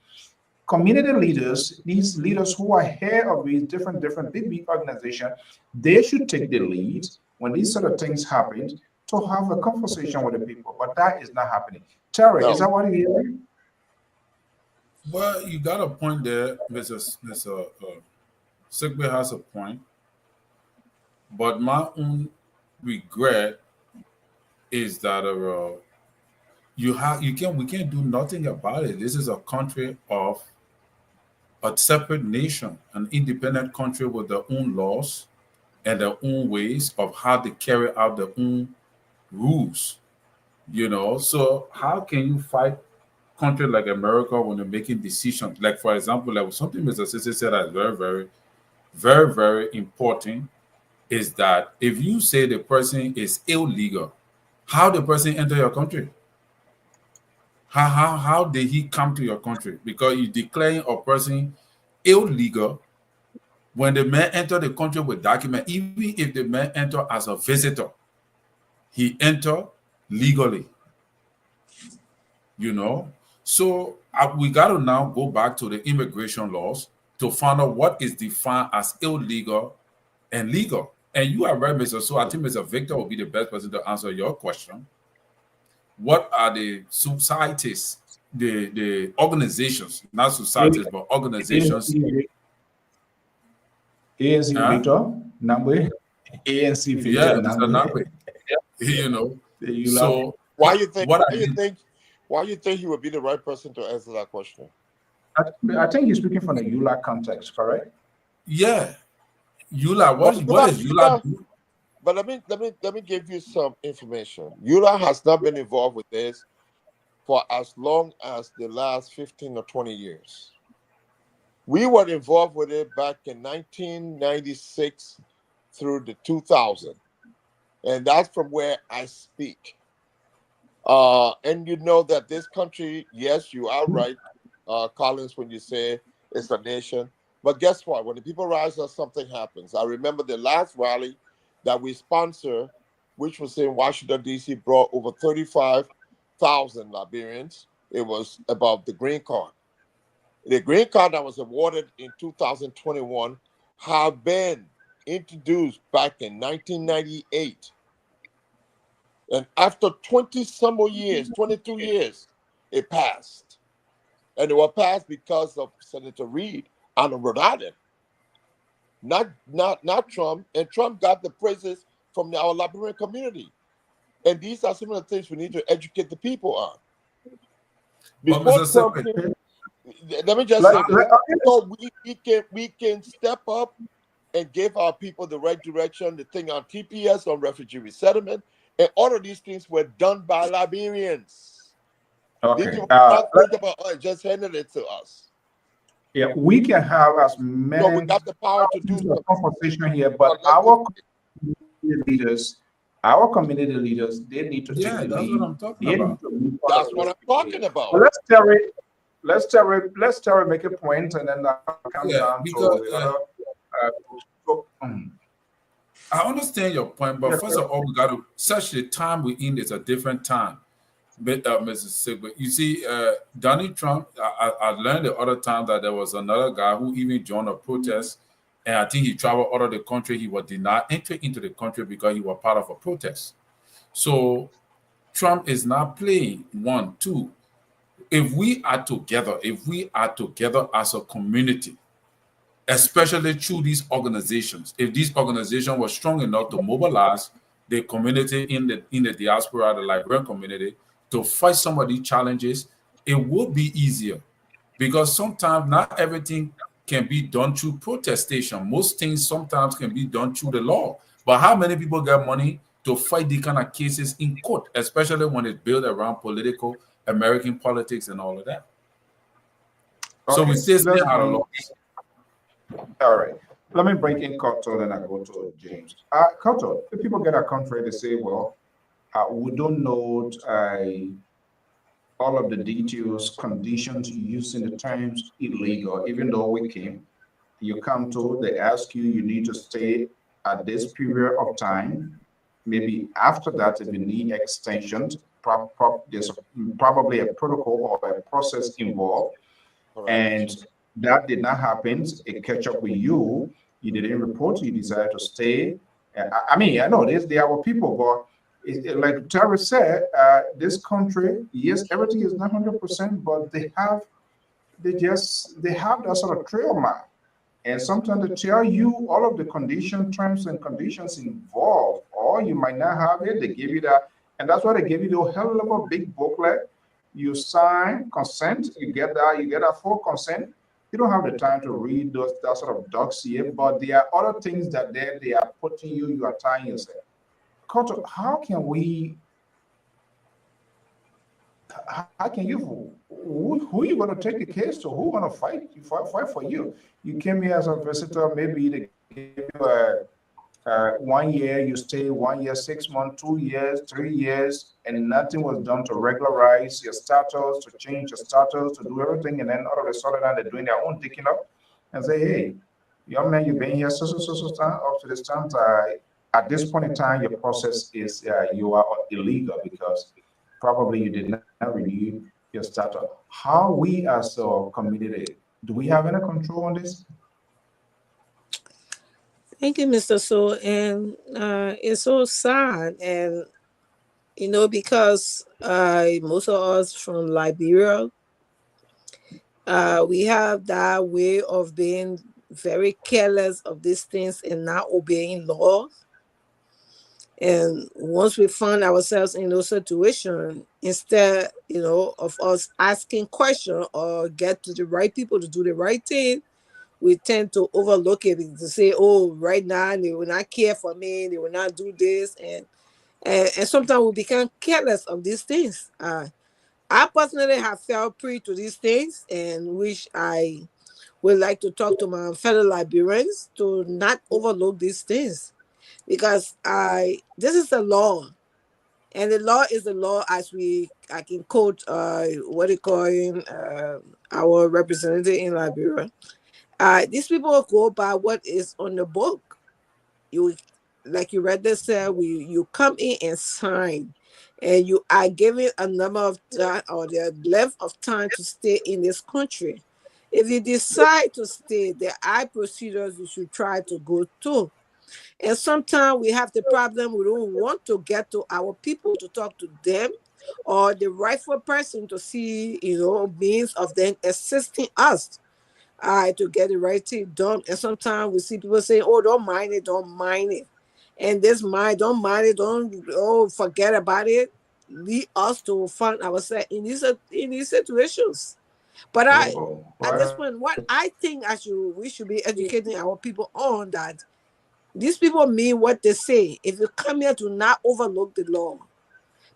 Community leaders, these leaders who are head of these different big organizations, they should take the lead when these sort of things happen to have a conversation with the people. But that is not happening. Terry, No. is that what you hear? Well, you got a point there, Mr. Sigbe has a point. But my own regret is that we can't do nothing about it. This is a country of a separate nation, an independent country with their own laws and their own ways of how they carry out their own rules. So how can you fight country like America when they're making decisions? Like, for example, like something Mr. Sisi said that is very, very, very, very important is that if you say the person is illegal, how the person enter your country? How did he come to your country? Because you declaring a person illegal when the man enter the country with document, even if the man enter as a visitor, he enter legally. So we got to now go back to the immigration laws to find out what is defined as illegal and legal. And you are right, Mr. So I think Mr. Victor will be the best person to answer your question. What are the societies, the organizations, not societies, but organizations? ANC Victor, Namwe, ANC Victor, Yeah, Mr. Namwe. So why you think he would be the right person to answer that question? I think he's speaking from the EULA context, correct? Yeah. EULA, what is EULA do? But let me give you some information. EULA has not been involved with this for as long as the last 15 or 20 years. We were involved with it back in 1996 through the 2000. And that's from where I speak. And you know that this country, yes, you are right, Collins, when you say it's a nation. But guess what? When the people rise up, something happens. I remember the last rally that we sponsored, which was in Washington, D.C., brought over 35,000 Liberians. It was about the green card. The green card that was awarded in 2021 had been introduced back in 1998. And after 20 some more years, 22 years, it passed. And it was passed because of Senator Reid out of Rhode Island. Not Trump. And Trump got the praises from our Liberian community. And these are some of the things we need to educate the people on. Before Trump came, let me just say this. So we can step up and give our people the right direction. The thing on TPS, on refugee resettlement, and all of these things were done by Liberians. Okay. These not think about just handing it to us. Yeah, we can have as many. So we got the power to do something. Conversation here, but our leaders, they need to take the that's lead. what I'm talking about. That's what I'm talking about. Well, let's Terry make a point, and then come down because, to I understand your point, but first of all, we got to such the time we're in is a different time. But Mrs. Sigba, you see, Donald Trump, I learned the other time that there was another guy who even joined a protest, and I think he traveled out of the country. He was denied entry into the country because he was part of a protest. So Trump is not playing. 1, 2. If we are together as a community, especially through these organizations, if these organizations were strong enough to mobilize the community in the diaspora, the Liberian community, to fight some of these challenges, it would be easier. Because sometimes not everything can be done through protestation. Most things sometimes can be done through the law. But how many people get money to fight these kind of cases in court, especially when it's built around political American politics and all of that? So we still stay out of law. All right. Let me break in Koto, then I go to James. Koto, if people get a country, they say, well, we don't know all of the details, conditions using the terms illegal, even though we came. You come to, they ask you, you need to stay at this period of time. Maybe after that, if you need extensions, there's probably a protocol or a process involved. And that did not happen. It catch up with you. You didn't report. You decided to stay. I mean, I know there are people, but like Terry said, this country, yes, everything is not 100%, but they have that sort of trail map. And sometimes they tell you all of the terms and conditions involved, or you might not have it. They give you that, and that's why they give you the hell of a big booklet. You sign consent, you get that full consent. You don't have the time to read that sort of docs here, but there are other things that they are putting you are tying yourself. Koto, how can you, who are you going to take the case to? Who going to fight for you? You came here as a visitor, maybe they give you 1 year, you stay 1 year, 6 months, 2 years, 3 years, and nothing was done to regularize your status, to change your status, to do everything, and then all of a sudden they're doing their own digging up and say, hey, young man, you've been here so time, up to this time, at this point in time, your process is, you are illegal because probably you did not renew your status. How we as a community, do we have any control on this? Thank you, Mr. So, and it's so sad, and because most of us from Liberia, we have that way of being very careless of these things and not obeying laws. And once we find ourselves in those situations, instead, of us asking questions or get to the right people to do the right thing, we tend to overlook it to say, oh, right now they will not care for me, they will not do this, and sometimes we become careless of these things. I personally have felt prey to these things, and which I would like to talk to my fellow Liberians to not overlook these things, because this is the law, and the law is the law, as I can quote what they call our representative in Liberia. These people go by what is on the book. You, like you read this, you come in and sign, and you are given a number of time or the length of time to stay in this country. If you decide to stay, there are procedures you should try to go through. And sometimes we have the problem, we don't want to get to our people to talk to them, or the rightful person to see, means of them assisting us to get the right thing done. And sometimes we see people say, oh, don't mind it. And this mind, don't mind it, don't forget about it. Lead us to find ourselves in these situations. But Oh, at this right. point, what I think we should be educating our people on that these people mean what they say. If you come here to not overlook the law,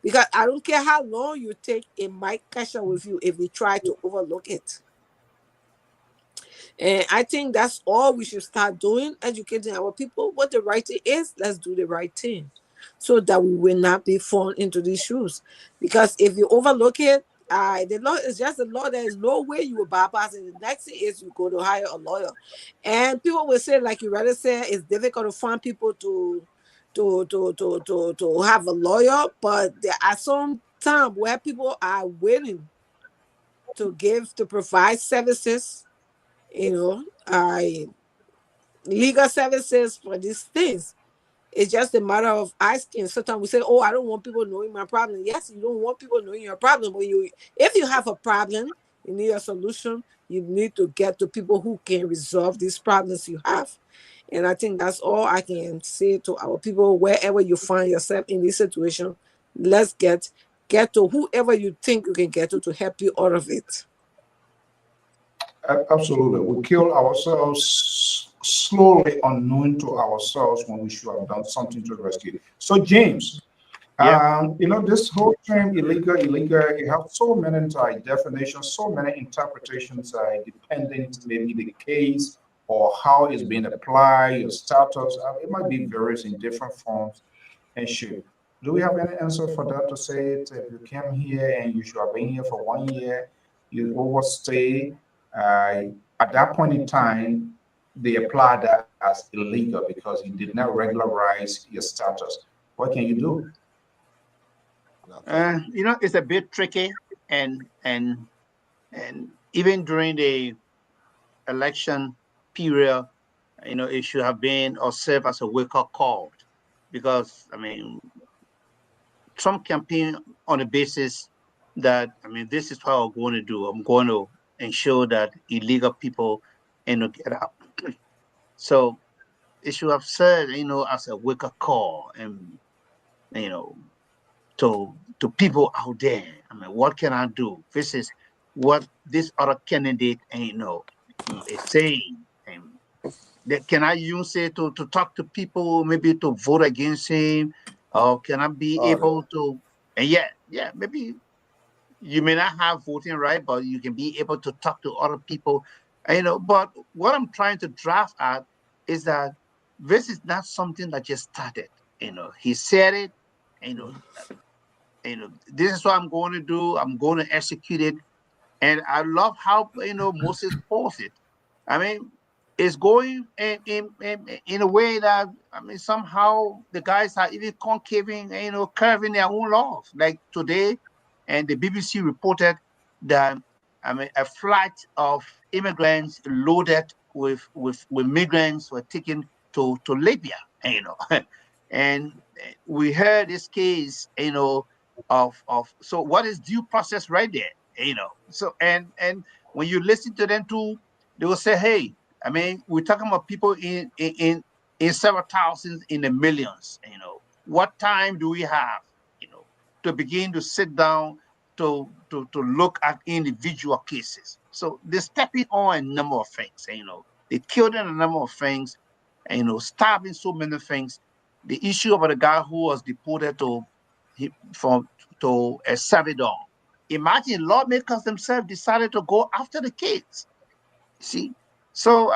because I don't care how long you take, it might catch up with you if you try to overlook it. And I think that's all we should start doing, educating our people what the right thing is. Let's do the right thing so that we will not be fallen into these shoes. Because if you overlook it, the law is just a law. There is no way you will bypass it. The next thing is you go to hire a lawyer. And people will say, like you rather say, it's difficult to find people to have a lawyer, but there are some time where people are willing to provide services, legal services for these things. It's just a matter of asking. Sometimes we say, "Oh, I don't want people knowing my problem." Yes, you don't want people knowing your problem, but if you have a problem, you need a solution. You need to get to people who can resolve these problems you have. And I think that's all I can say to our people. Wherever you find yourself in this situation, let's get to whoever you think you can get to help you out of it. Absolutely. We kill ourselves slowly, unknown to ourselves, when we should have done something to rescue. So, James, Yeah. this whole term illegal, it has so many definitions, so many interpretations, dependent maybe the case or how it's being applied, your status. It might be various in different forms and shape. Do we have any answer for that to say it? If you came here and you should have been here for 1 year, you overstay, at that point in time, they apply that as illegal because you did not regularize your status. What can you do? It's a bit tricky, and even during the election period, it should have been or serve as a wake-up call, because Trump campaign on the basis that this is what I'm going to do. I'm going to ensure that illegal people get out. So it should have served as a wake-up call, and to people out there. What can I do? This is what this other candidate is saying. And can I use it to talk to people, maybe to vote against him? Or can I be able to? And maybe you may not have voting right, but you can be able to talk to other people. But what I'm trying to draft at is that this is not something that just started. He said it. This is what I'm going to do. I'm going to execute it. And I love how Moses calls it. I mean, it's going in a way that somehow the guys are even concaving, curving their own laws. Like today, and the BBC reported that a flight of immigrants loaded with migrants were taken to Libya. And we heard this case, of so what is due process right there, So and when you listen to them too, they will say, hey, we're talking about people in several thousands, in the millions, What time do we have, to begin to sit down to look at individual cases? So they're stepping on a number of things, they killed in a number of things, starving so many things. The issue about the guy who was deported to El Salvador. Imagine lawmakers themselves decided to go after the kids. See, so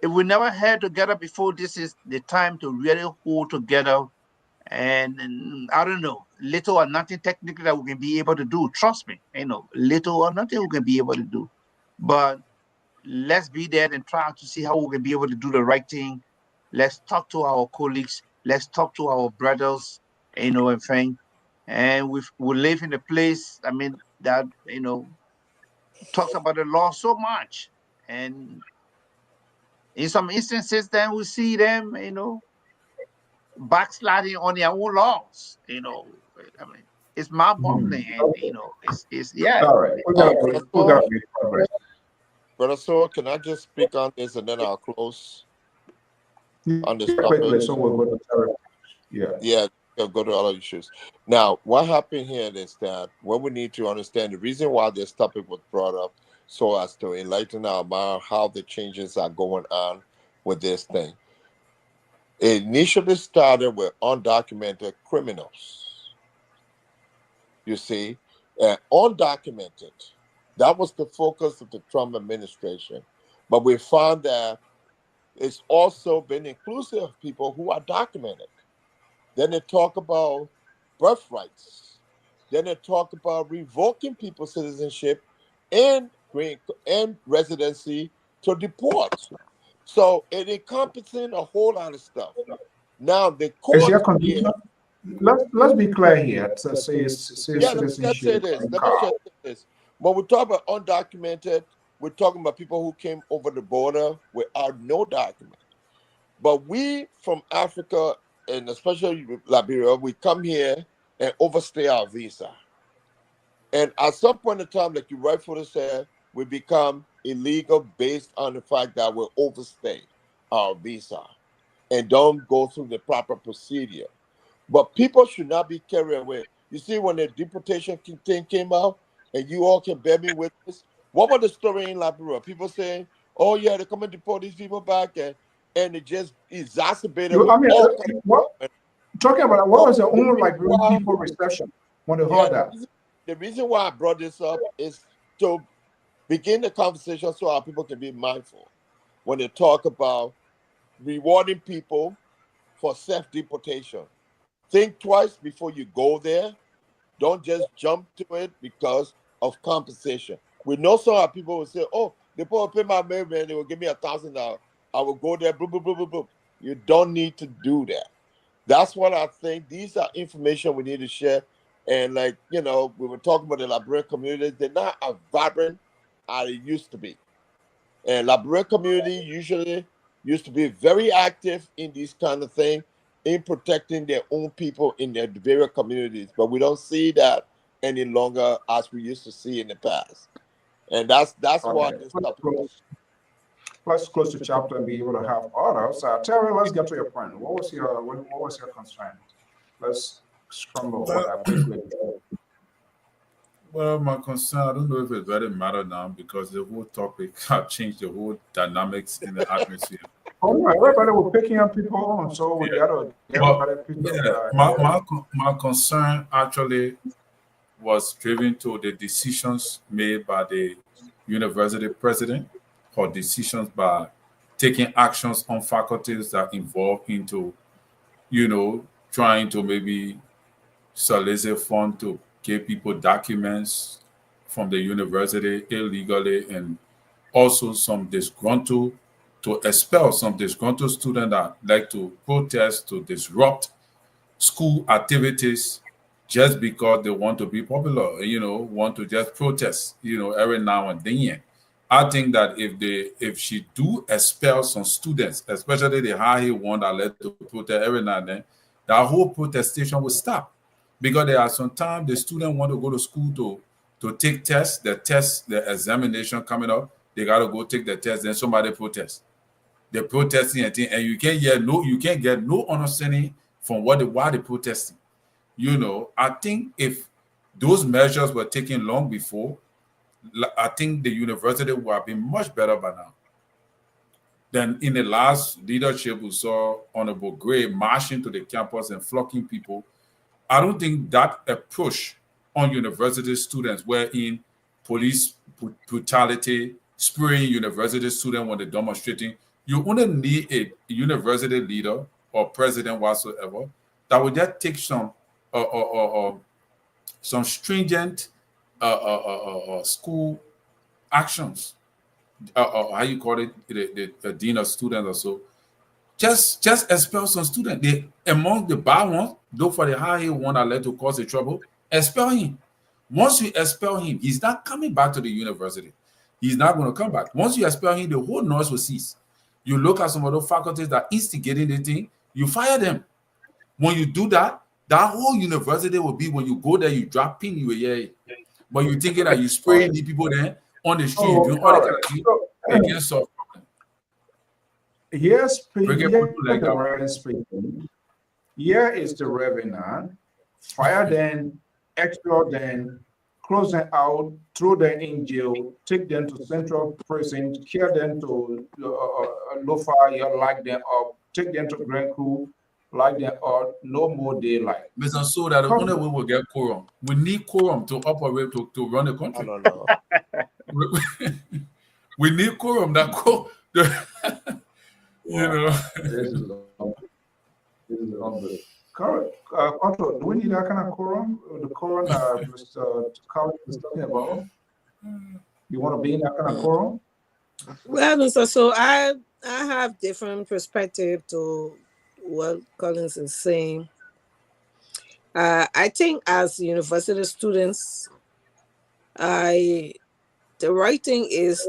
if we never had together before, this is the time to really hold together. And I don't know, little or nothing technically that we can be able to do. Trust me, little or nothing we can be able to do. But let's be there and try to see how we can be able to do the right thing. Let's talk to our colleagues. Let's talk to our brothers, and thing. And we live in a place, that, talks about the law so much. And in some instances, then we see them, backsliding on their own laws. It's mind-boggling, and it's yeah. All right. We got to make progress. Brother So, can I just speak on this and then I'll close on this Quickly, topic? so we'll go to tariff. Yeah. Yeah, I'll go to other issues. Now, what happened here is that what we need to understand, the reason why this topic was brought up so as to enlighten our mind how the changes are going on with this thing. It initially started with undocumented criminals. You see, undocumented. That was the focus of the Trump administration. But we found that it's also been inclusive of people who are documented. Then they talk about birthrights. Then they talk about revoking people's citizenship and and residency to deport. So it encompassing a whole lot of stuff. Now the Is your court here. condition? Let's be clear here. To say Yeah, let me just say citizenship. this. Let me just say this. When we talk about undocumented, we're talking about people who came over the border without no document. But we from Africa, and especially Liberia, we come here and overstay our visa. And at some point in time, like you rightfully said, we become illegal based on the fact that we overstay our visa and don't go through the proper procedure. But people should not be carried away. You see, when the deportation thing came out, and you all can bear me witness, what was the story in Liberia? People saying, "Oh yeah, they're coming to deport these people back," and it just exacerbated with all kinds What of. talking about? What was the The only reason Liberian why, people reception when they yeah, heard that? the reason why I brought this up is to begin the conversation so our people can be mindful when they talk about rewarding people for self-deportation. Think twice before you go there. Don't just jump to it because of compensation. We know some of our people will say, "Oh, they will pay my mailman, they will give me $1,000. I will go there, boop, boop, boop, boop, boop." You don't need to do that. That's what I think. These are information we need to share. And like, we were talking about the Liberian communities, they're not as vibrant as it used to be. And Liberian community usually used to be very active in these kind of things, in protecting their own people in their various communities. But we don't see that any longer as we used to see in the past. And that's why Okay. this topic. Let's close the chapter and be able to have others. Terry, let's get to your point. What was your concern? Let's scramble over that quickly. Well, my concern, I don't know if it really matters now because the whole topic have changed the whole dynamics in the atmosphere. Oh no, everybody was picking up people on, so we gotta get everybody picked up. My concern actually was driven to the decisions made by the university president or decisions by taking actions on faculties that involve into, trying to maybe solicit funds to give people documents from the university illegally, and also some disgruntled to expel some disgruntled students that like to protest, to disrupt school activities just because they want to be popular, want to just protest, every now and then. I think that if she do expel some students, especially the high one that led to protest every now and then, that whole protestation will stop. Because there are sometimes the student want to go to school to take tests, the examination coming up, they gotta go take the test, then somebody protest. They're protesting and thing, and you can't get no understanding from why they're protesting. I think if those measures were taken long before, I think the university would have been much better by now. Then in the last leadership, we saw Honorable Gray marching to the campus and flocking people. I don't think that approach on university students, wherein police brutality, spraying university students when they're demonstrating, you only need a university leader or president whatsoever that would just take some stringent school actions. How you call it, the dean of students or so. Just expel some student. They among the bad ones, look for the high one that led to cause the trouble, expel him. Once you expel him, he's not coming back to the university. He's not going to come back. Once you expel him, the whole noise will cease. You look at some of the faculties that instigating the thing, you fire them. When you do that, that whole university will be, when you go there, you drop pin, you hear. But you thinking that you spraying the people there on the street, doing all the things, they can't solve. Here's the Reverend speaking. Here is the Reverend. Fire them, expel them, close them out, throw them in jail, take them to central prison, care them to Lpr, lock them up, take them to Grand Crew, lock them up, no more daylight. Mr. So that the only way we'll get quorum. We need quorum to operate to run the I country. don't know. We need quorum that you know. This is unbelievable. Control, do we need that kind of quorum? The quorum Mr. Collins is talking about? You want to be in that kind of quorum? Well, Mr. So I have different perspective to what Collins is saying. I think as university students, the right thing is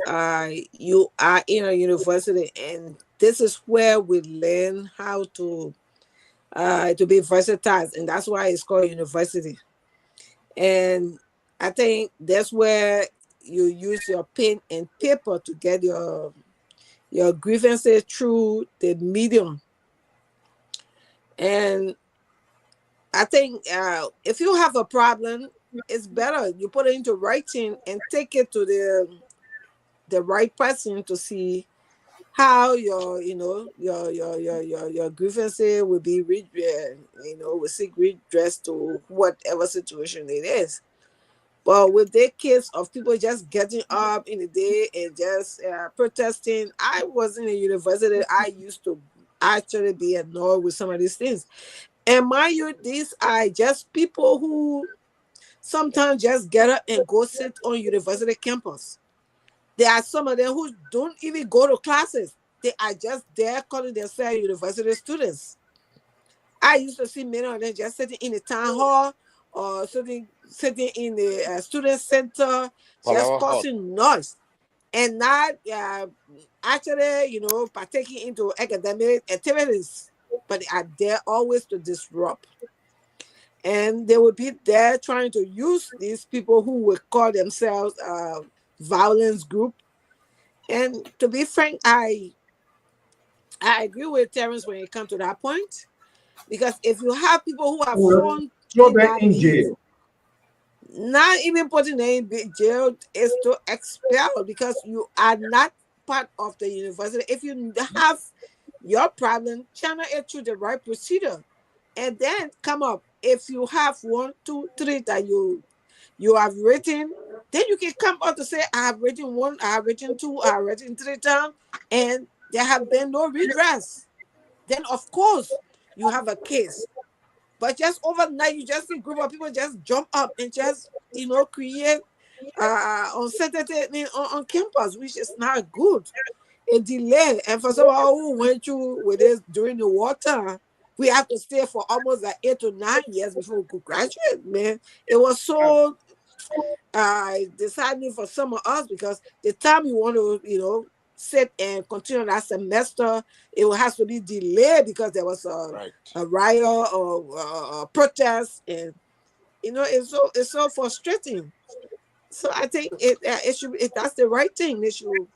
you are in a university, and this is where we learn how to be versatile, and that's why it's called university. And I think that's where you use your pen and paper to get your grievances through the medium. And I think if you have a problem, it's better you put it into writing and take it to the right person to see how your grievances will be will seek redress to whatever situation it is. But with the case of people just getting up in the day and just protesting, I was in a university. I used to actually be annoyed with some of these things. And mind you, these are just people who sometimes just get up and go sit on university campus. There are some of them who don't even go to classes. They are just there calling themselves university students. I used to see many of them just sitting in the town hall or sitting in the student center, just causing noise and not actually, partaking into academic activities, but they are there always to disrupt. And they would be there trying to use these people who would call themselves violence group. And to be frank, I agree with Terrence when it comes to that point, because if you have people who are fond throw them in jail. Not even putting them in jail is to expel, because you are not part of the university. If you have your problem, channel it through the right procedure, and then come up. If you have 1, 2, 3 that you have written, then you can come up to say, I have written 1, I have written 2, I have written 3 times, and there have been no redress. Then of course you have a case. But just overnight, you just see a group of people just jump up and just create uncertainty on campus, which is not good. A delay, and for someone who went through with this during the wartime, we have to stay for almost like 8 to 9 years before we could graduate. Man, it was so disheartening for some of us, because the time you want to sit and continue that semester, it has to be delayed because there was a riot or a protest, and it's so frustrating. So I think it should, if that's the right thing, they should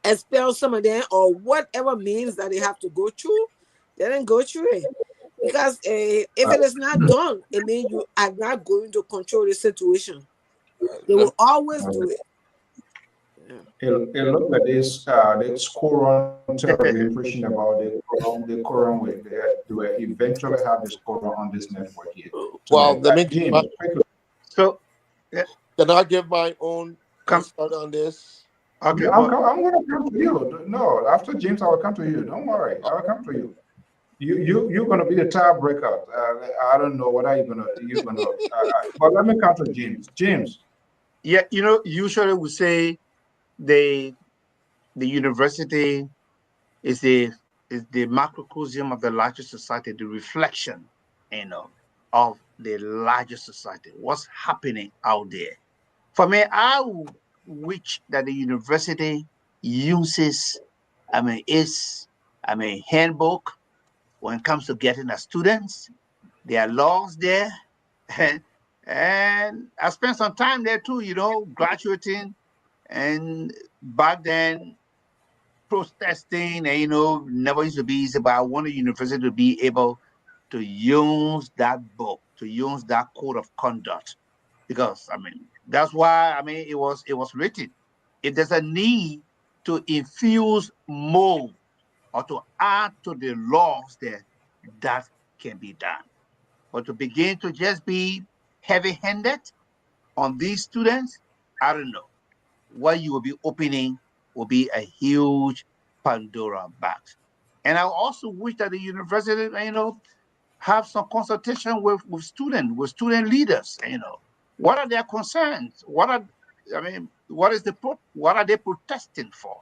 expel some of them, or whatever means that they have to go through, they don't go through it. Because if it is not done, it means you are not going to control the situation. They will always do it. It looked like this quorum terror preaching about the quorum where they will eventually have this quorum on this network here. Well, let me James, so can I give my own start on this? Okay, I'm going to come to you. No, after James, I will come to you. Don't worry, I will come to you. You're going to be the tiebreaker. I don't know what you're going to. But let me come to James. James. Yeah, usually we say the university is the macrocosm of the larger society, the reflection, of the larger society. What's happening out there? For me, I wish that the university uses, its handbook when it comes to getting the students. There are laws there, and I spent some time there too. Graduating, and back then protesting, and never used to be easy. But I want the university to be able to use that book, to use that code of conduct, because I mean that's why I mean it was written. If there's a need to infuse more or to add to the laws there, that can be done. But to begin to just be heavy-handed on these students, I don't know. What you will be opening will be a huge Pandora box. And I also wish that the university, have some consultation with student leaders. What are their concerns? What are they protesting for?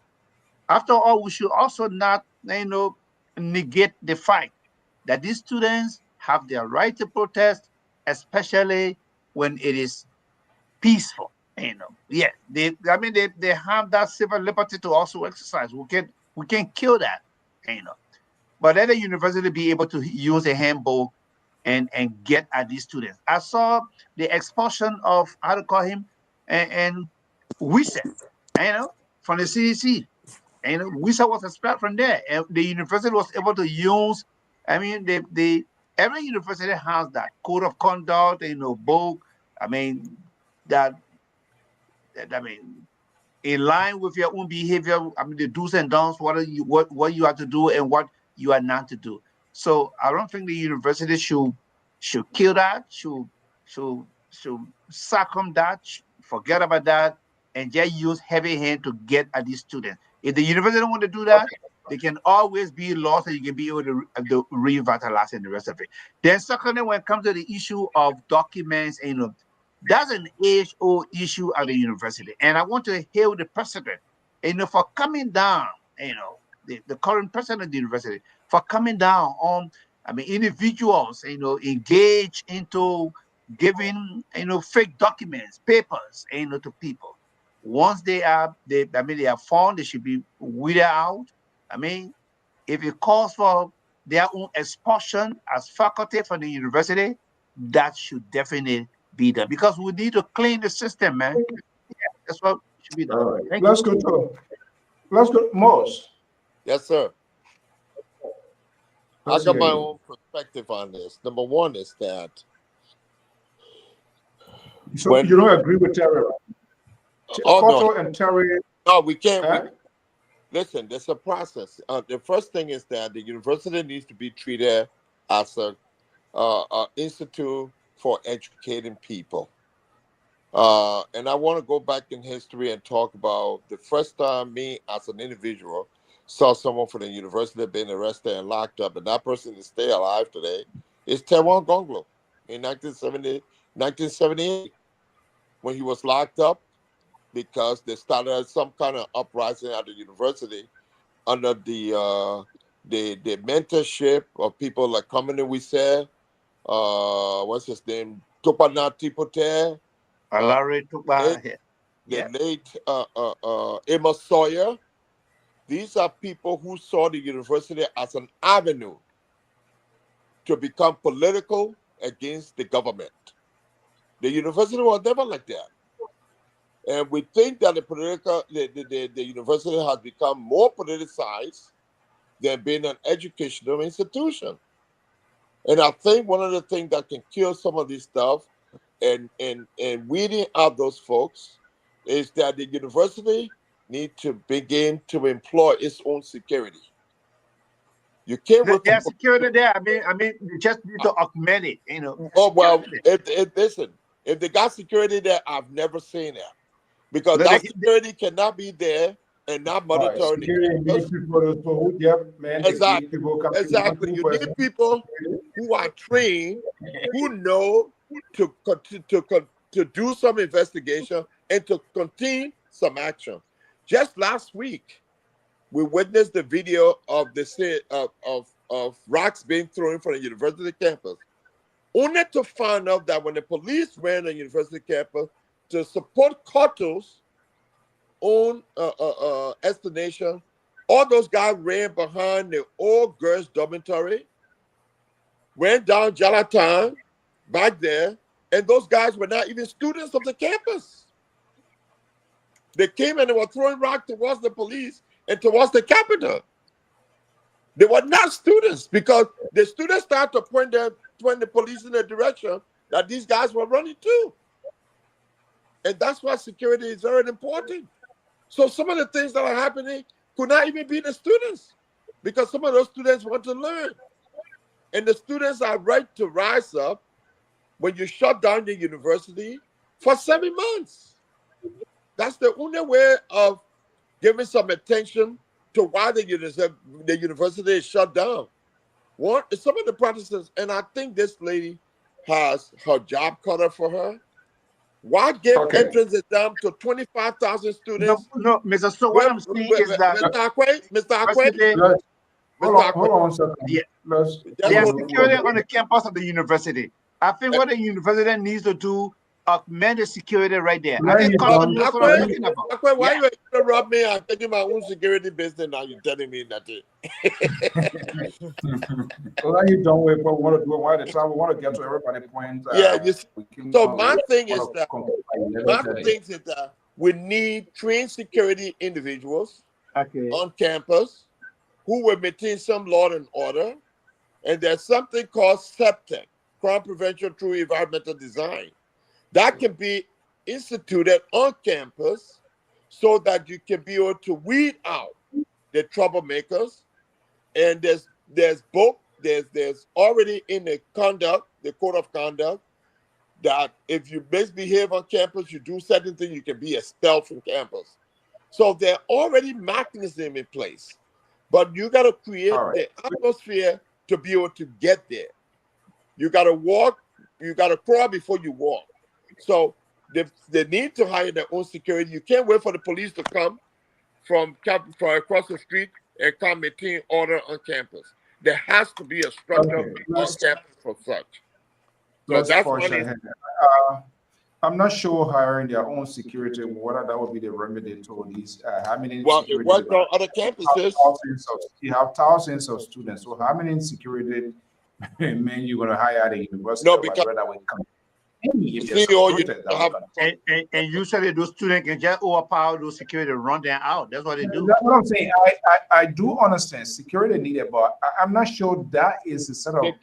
After all, we should also not, negate the fact that these students have their right to protest, especially when it is peaceful. Yeah, they have that civil liberty to also exercise. We can kill that. But let the university be able to use a handbook and get at these students. I saw the expulsion of how to call him and Wisa, from the CDC. And Wisa was expelled from there. And the university was able to use, I mean, every university has that code of conduct, book. I mean, that I mean, in line with your own behavior. I mean, the do's and don'ts, what you have to do and what you are not to do. So I don't think the university should kill that, should circum that, forget about that, and just use heavy hand to get at these students. If the university don't want to do that, they can always be lost and you can be able to revitalize and the rest of it. Then secondly, when it comes to the issue of documents, that's an age-old issue at the university. And I want to hail the president, for coming down, the current president of the university, for coming down on, individuals, engage into giving, fake documents, papers, to people. Once they are found, they should be weeded out. I mean, if it calls for their own expulsion as faculty from the university, that should definitely be done because we need to clean the system, man. Yeah, that's what should be done. All right. Thank Let's you. go, Moss. Yes, sir. I Let's got my hear you. own perspective on this. Number one is that So you don't agree with Terry? Cotto no, and Terry. no, we can't. Eh? Listen, there's a process. The first thing is that the university needs to be treated as a institute for educating people. And I want to go back in history and talk about the first time me as an individual saw someone from the university being arrested and locked up, and that person is still alive today, is Tewan Gonglo in 1978, when he was locked up because they started some kind of uprising at the university under the mentorship of people like Kamene Wise, what's his name, Tupana Tipote, Larry Tupa, the late Emma Sawyer. These are people who saw the university as an avenue to become political against the government. The university was never like that. And we think that the university has become more politicized than being an educational institution. And I think one of the things that can kill some of this stuff and weeding out those folks is that the university need to begin to employ its own security. You can't wait there's security there. I mean, you just need to augment it, Oh well, listen, if they got security there, I've never seen that. Because that security cannot be there and not monitoring Exactly. You need people who are trained, who know to do some investigation and to continue some action. Just last week, we witnessed the video of of rocks being thrown from the university campus, only to find out that when the police ran the university campus to support Cotto's own explanation, all those guys ran behind the old girls' dormitory, went down Jalatan back there, and those guys were not even students of the campus. They came and they were throwing rocks towards the police and towards the Capitol. They were not students because the students started to point the police in the direction that these guys were running to. And that's why security is very important. So some of the things that are happening could not even be the students, because some of those students want to learn. And the students are right to rise up when you shut down the university for 7 months. That's the only way of giving some attention to why the university is shut down. Some of the practices, and I think this lady has her job cut up for her. Why give entrance exam to 25,000 students? No, Mr. So what I'm saying is that Mr. Aquay, hold on a second. Yeah. There's security on the campus of the university. I think what the university needs to do, augment the security right there. I think why you interrupt me? I'm taking my own security business now. You're telling me nothing. Well, you don't wait, but we want to do it while the time we want to get to everybody's point. So my thing is that we need trained security individuals on campus who will maintain some law and order. And there's something called CEPTEC, Crime Prevention Through Environmental Design, that can be instituted on campus so that you can be able to weed out the troublemakers. And there's already in the code of conduct, that if you misbehave on campus, you do certain things, you can be expelled from campus. So there are already mechanisms in place, but you got to create the atmosphere to be able to get there. You got to walk, you got to crawl before you walk. So they need to hire their own security. You can't wait for the police to come from across the street and come maintain order on campus. There has to be a structure on campus for such. So that's what I'm not sure hiring their own security, whether that would be the remedy to these. How many? Well, it works on other campuses. You have thousands of students. So how many security men you're going to hire at the university? No, because and usually those students can just overpower those security and run them out. That's what they do. That's what I'm saying. I do understand security needed, but I'm not sure that is the sort of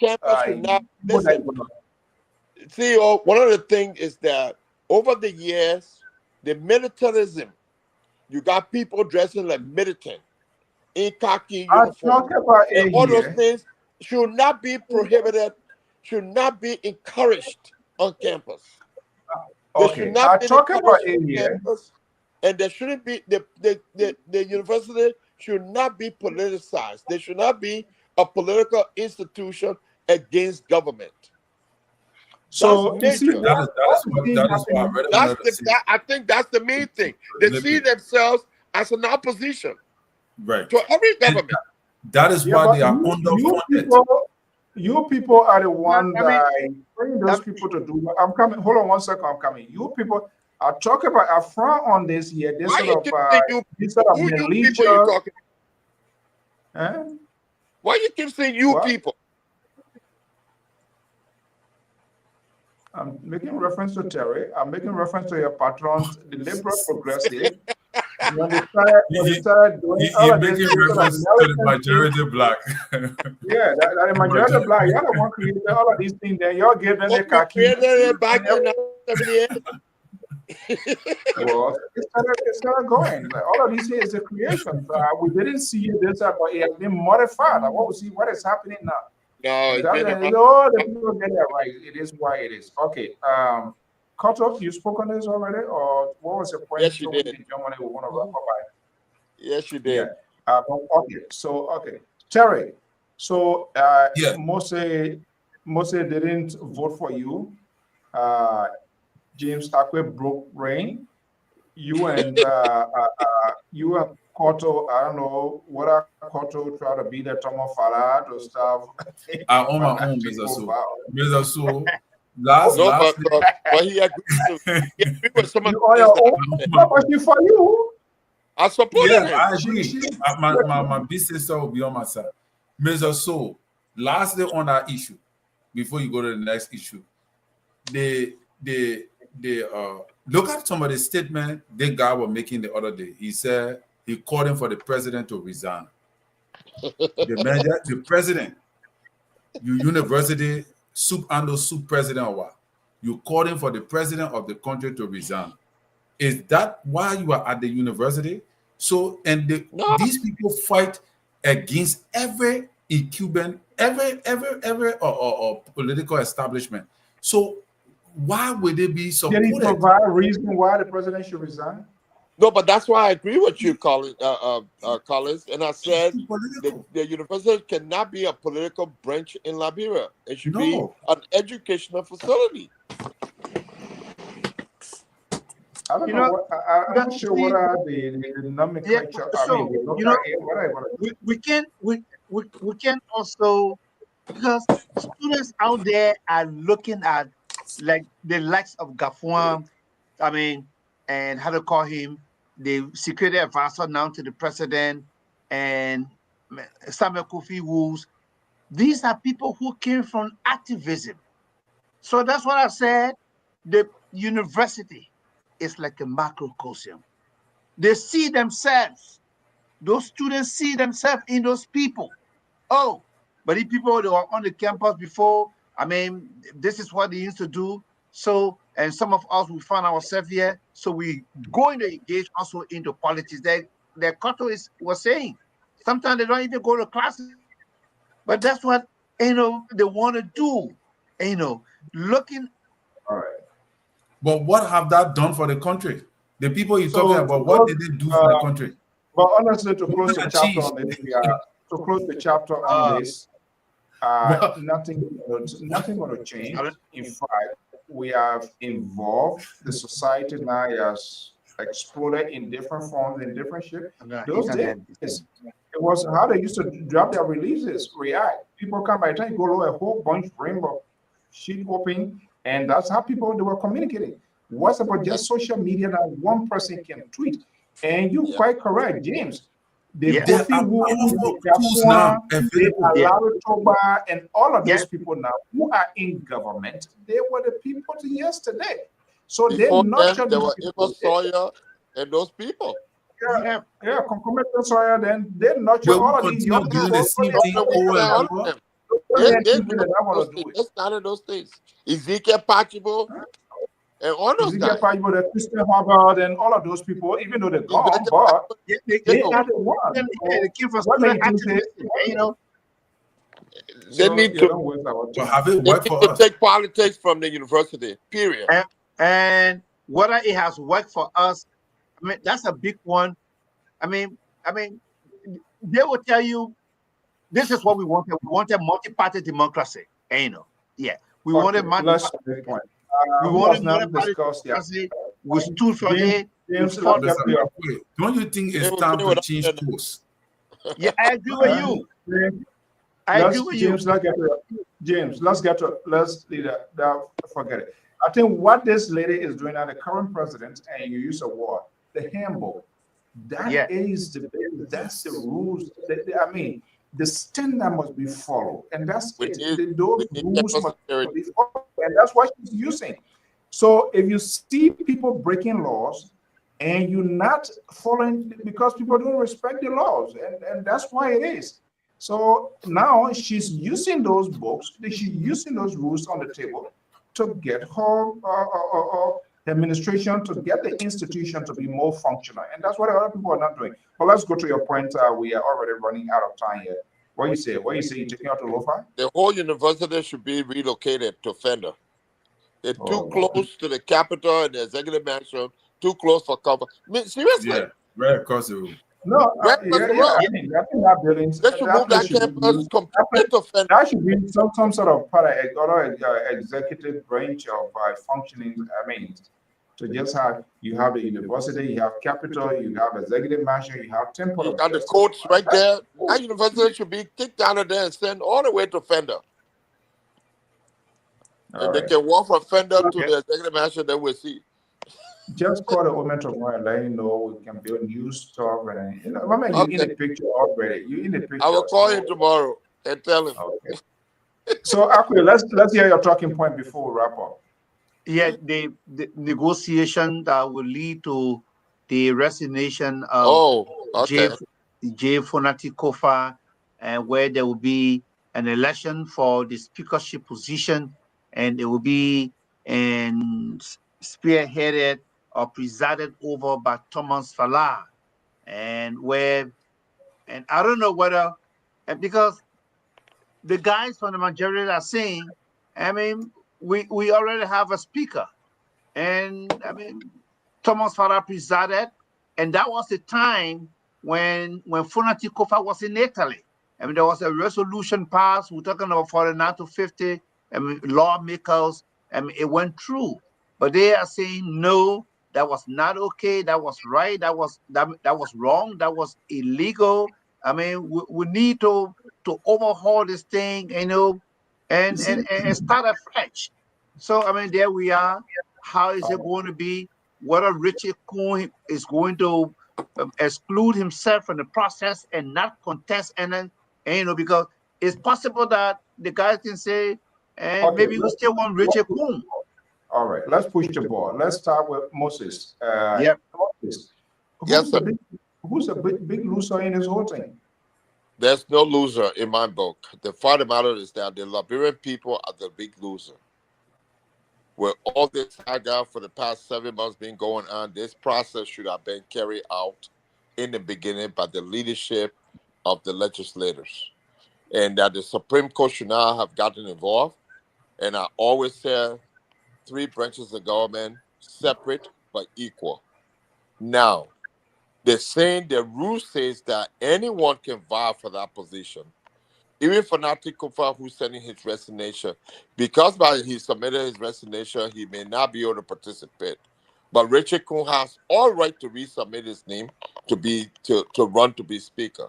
one of the things is that over the years, the militarism, you got people dressing like militant in khaki uniform. And all those things should not be prohibited, should not be encouraged on campus. Okay, I talk about campus, and there shouldn't be the university should not be politicized. There should not be a political institution against government. So I think that's the main thing. They see themselves as an opposition to every government. That is why they are underfunded. You people are the one that bring those people to do. I'm coming. Hold on 1 second. I'm coming. You people are talking about a front on this here. This sort of militia. Why you keep saying you people? I'm making reference to Terry. I'm making reference to your patrons, the liberal progressive. When they started doing all of this, making reference to the majority black. Yeah, that the majority black. You're the one creating all of these things. Then y'all give them the khaki. Well, it started going. Like, all of these things is a creation. We didn't see this, but it has been modified. Like, what we see, what is happening now? No, the people get it right. It is why it is. Okay. Cut off, you spoke on this already, or what was your point? Yes, you did. Yes, you did. Yeah. Okay. Terry. So Mose didn't vote for you. James Aquay broke rain. You and Cotto, I don't know whether Cotto tried to be the Tomo Farah to stuff. I own my own business. Mr. So but he agreed with some of the for you. I support him. I agree. My big sister will be on my side. Mr. So, lastly on that issue, before you go to the next issue, they look at some of the statement the guy was making the other day. He said he called him for the president to resign. The president, you university soup president or what? You called him for the president of the country to resign. Is that why you are at the university? So, and No. these people fight against every incumbent, every or political establishment. So, why would they be Did he supported? provide a reason why the president should resign? No, but that's why I agree with you, Collins. And I said Too political. the university cannot be a political branch in Liberia. It should be No. an educational facility. I don't know what I'm not sure what are the nomenclature. so, we can also, because students out there are looking at like the likes of Gafuan, I mean, and how to call him, the security advisor now to the president, and Samuel Kofi Woos. These are people who came from activism. So that's what I said. The university is like a macrocosm. They see themselves. Those students see themselves in those people. Oh, but the people that were on the campus before, I mean, this is what they used to do. So, and some of us, we find ourselves here. So we going to engage also into politics. Their Cotto was saying. Sometimes they don't even go to classes. But that's what, they want to do. Looking. All right. But what have that done for the country? The people you're talking about, what did they do for the country? But honestly, to close the chapter on this, nothing going to change. In fact, we have involved. The society now has exploded in different forms, in different shapes. Those days, it was how they used to drop their releases, react. People come by the time you go a whole bunch of sheet open, and that's how they were communicating. What's about just social media that one person can tweet? And you're quite correct, James. The Kofi Woos, Toba, and all of those people now who are in government, they were the people yesterday. So Before they're not them, there were Eva Sawyer and those people. Concomitant Sawyer, then they're not all of these young people. They started those things. Ezekiel Pachibo and all those guys. Pachibo, the Christian Harvard, and all of those people, even though they're gone, but they are the ones. They need to have it work for us. Take politics from the university, period. And whether it has worked for us, I mean, that's a big one. I mean, they will tell you, this is what we wanted. We wanted multi-party democracy. We wanted multi-party. We wanted multi-party democracy. We stood for it. Don't you think it's time to change course? Yeah, I agree with you. James, let's forget it. I think what this lady is doing now, the current president, and you use a word, the handbook. That's the rules. The standard must be followed, and that's it. Those rules must be followed, and that's what she's using. So if you see people breaking laws and you're not following because people don't respect the laws, and that's why it is. So now she's using those books, she's using those rules on the table to get her administration, to get the institution to be more functional. And that's what other people are not doing. But let's go to your point. We are already running out of time here. What you say? You're taking out to Lo-Fi? The whole university should be relocated to Fender. They're too close to the Capitol and the executive mansion, too close for cover. I mean, seriously. Yeah, right across the room. No, I think that building. They should move that campus completely to Fender. That should be some sort of executive branch of functioning. To just have you have the university, you have Capitol, you have executive mansion, you have temple. You got the courts right there. That university should be kicked out of there and sent all the way to Fender. And they can walk from Fender to the executive mansion, then we'll see. Just call the woman tomorrow and let you know we can build new stuff. And you're in the picture already. You're in the picture. I will call him tomorrow and tell him. Okay. So actually, let's hear your talking point before we wrap up. Yeah, the negotiation that will lead to the resignation of J. Fonati Kofa, and where there will be an election for the speakership position, and it will be spearheaded presided over by Thomas Falah, and I don't know whether, because the guys from the majority are saying, I mean, we already have a speaker, and I mean, Thomas Falah presided, and that was the time when Funati Kofa was in Italy. I mean, there was a resolution passed. We're talking about 49 to 50. I mean, lawmakers. I mean, it went through, but they are saying no. That was not okay. That was right. That was wrong. That was illegal. I mean, we need to overhaul this thing, you know, and start afresh. So I mean, there we are. How is it going to be? Whether Richard Cohen is going to exclude himself from the process and not contest, and you know, because it's possible that the guys can say, and Okay, maybe we still want Richard Cohen. All right, let's push the ball. Let's start with Moses. Yep. Moses, Yes, sir. Who's the big loser in this whole thing? There's no loser in my book. The fact of the matter is that the Liberian people are the big loser. With all this saga for the past 7 months been going on, this process should have been carried out in the beginning by the leadership of the legislators. And that the Supreme Court should not have gotten involved. And I always say 3 branches of government, separate but equal. Now, they're saying the rule says that anyone can vie for that position. Even Fanatic Kufa, who's sending his resignation, because he submitted his resignation, he may not be able to participate. But Richard Kuhn has all right to resubmit his name to run to be speaker.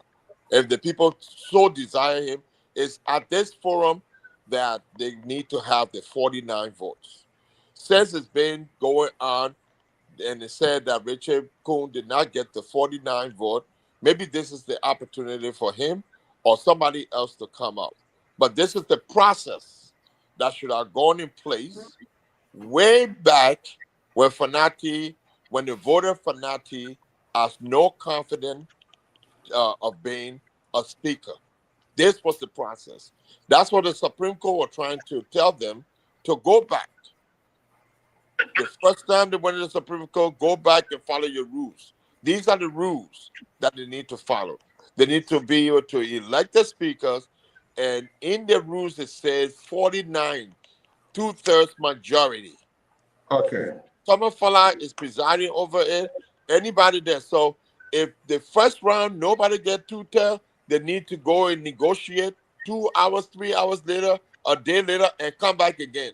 If the people so desire him, it's at this forum that they need to have the 49 votes. Since it's been going on, and it said that Richard Kuhn did not get the 49 vote, maybe this is the opportunity for him or somebody else to come up. But this is the process that should have gone in place way back when the voter Fanati has no confidence of being a speaker. This was the process. That's what the Supreme Court was trying to tell them, to go back. The first time they went to the Supreme Court, go back and follow your rules. These are the rules that they need to follow. They need to be able to elect the speakers, and in the rules it says 49, 2/3 majority. Okay. Thomas Falah is presiding over it. Anybody there. So if the first round nobody get 2/3, they need to go and negotiate 2 hours, 3 hours later, a day later, and come back again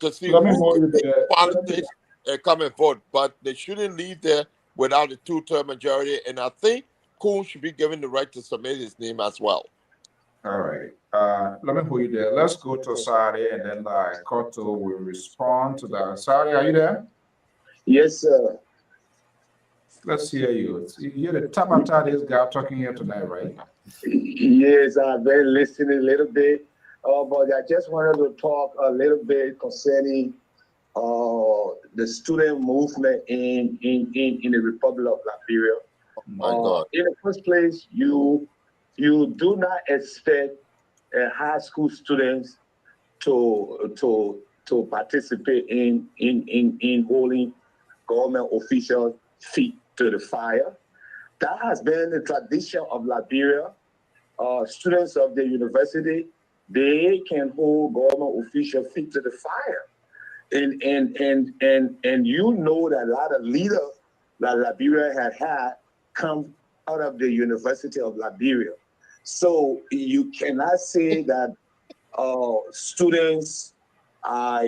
to see who can take politics and come and vote. But they shouldn't leave there without a 2/3 majority. And I think Kuhn should be given the right to submit his name as well. All right. Let me put you there. Let's go to Sari, and then Koto will respond to that. Sari, are you there? Yes, sir. Let's hear you. You're the top of this guy talking here tonight, right? Yes, I've been listening a little bit, but I just wanted to talk a little bit concerning the student movement in the Republic of Liberia. Oh my God. In the first place, you do not expect high school students to participate in holding government officials' feet to the fire. That has been the tradition of Liberia. Students of the university, they can hold government officials' feet to the fire. And you know that a lot of leaders that Liberia had come out of the University of Liberia. So you cannot say that students are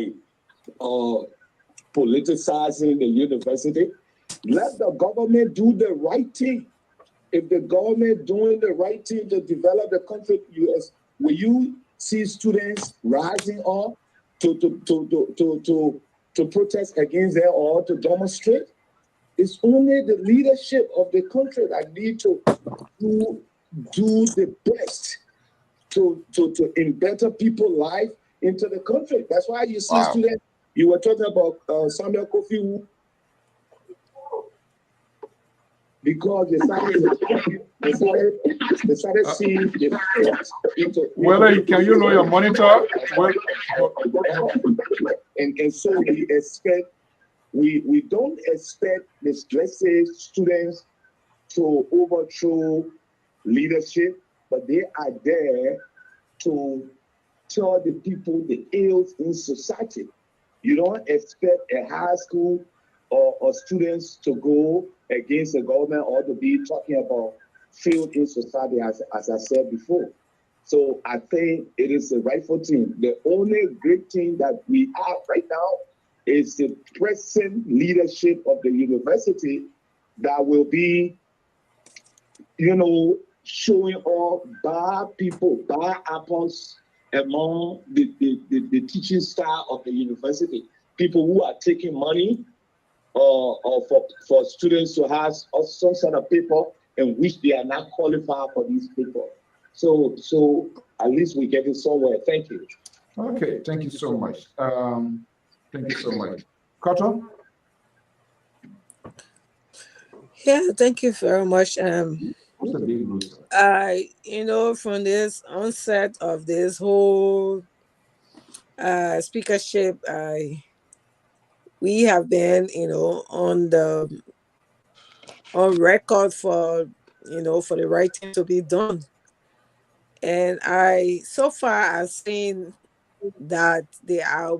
politicizing the university. Let the government do the right thing. If the government doing the right thing to develop the country, will you see students rising up to protest against them or to demonstrate? It's only the leadership of the country that need to do the best to embed people's life into the country. That's why you see students. You were talking about Samuel Kofi, because they started seeing the Well, can you know your monitor? And so we expect we don't expect the, let's say, students to overthrow leadership, but they are there to tell the people the ills in society. You don't expect a high school or students to go against the government or to be talking about failed in society, as I said before. So I think it is the rightful thing. The only great thing that we have right now is the present leadership of the university that will be, showing all bad people, bad apples among the teaching staff of the university. People who are taking money or for students to have some sort of paper in which they are not qualified for these people. So at least we get it somewhere. Thank you. Okay, thank you so much. Thank you so much. Cotton? Yeah, thank you very much. Who's the big loser? From this onset of this whole speakership, we have been, on record for the right thing to be done. And so far I've seen that they are,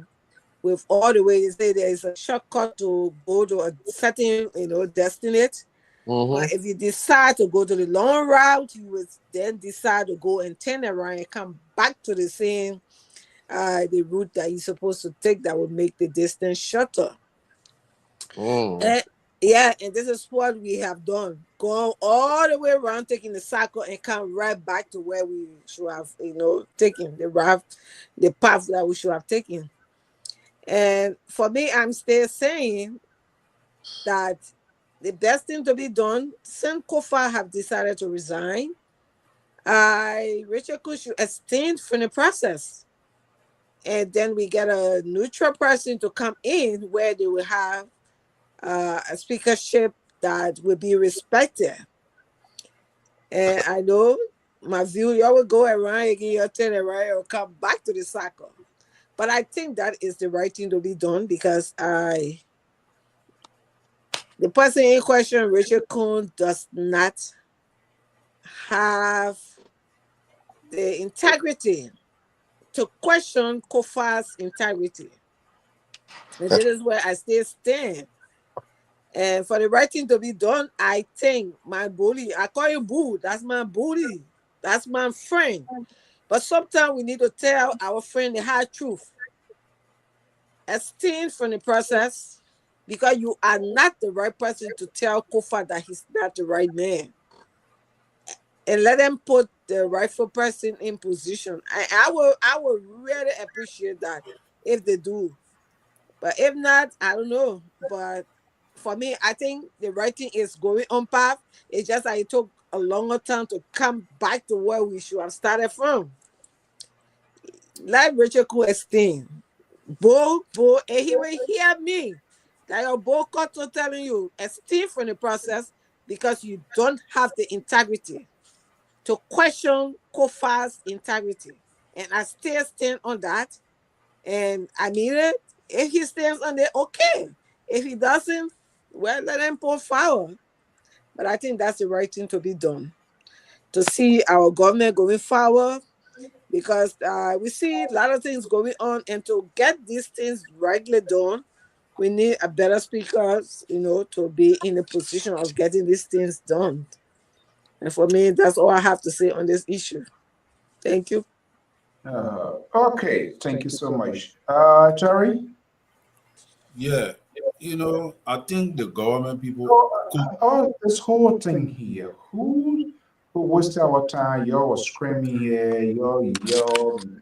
with all the way they say there is a shortcut to go to a certain, destination. But if you decide to go to the long route, you would then decide to go and turn around and come back to the same the route that you're supposed to take that would make the distance shorter. And this is what we have done. Gone all the way around, taking the cycle and come right back to where we should have, taken the route, the path that we should have taken. And for me, I'm still saying that the best thing to be done, since Kofa have decided to resign, Richard Kush should abstain from the process. And then we get a neutral person to come in where they will have a speakership that will be respected. And I know my view, you will go around, you get your turn around, or come back to the cycle. But I think that is the right thing to be done because the person in question, Richard Kuhn, does not have the integrity to question Kofa's integrity. And this is where I still stand. And for the right thing to be done, I think my bully, I call him Boo, that's my bully. That's my friend. But sometimes we need to tell our friend the hard truth. Abstain from the process because you are not the right person to tell Kofa that he's not the right man. And let them put the rightful person in position. I will really appreciate that if they do. But if not, I don't know. But for me, I think the right thing is going on path. It's just that it took a longer time to come back to where we should have started from. Let Richard Cool explain. Bo, and he will hear me. That your Bo Cotto telling you, abstain from the process because you don't have the integrity to question Kofa's integrity. And I still stand on that. And I mean it. If he stands on it, okay. If he doesn't, well, let him pull forward. But I think that's the right thing to be done. To see our government going forward, because we see a lot of things going on, and to get these things rightly done, we need a better speakers, to be in a position of getting these things done. And for me, that's all I have to say on this issue. Thank you. Okay, thank you so much. Terry? Yeah, I think the government people This whole thing here, who wasted our time? Y'all was screaming here, y'all,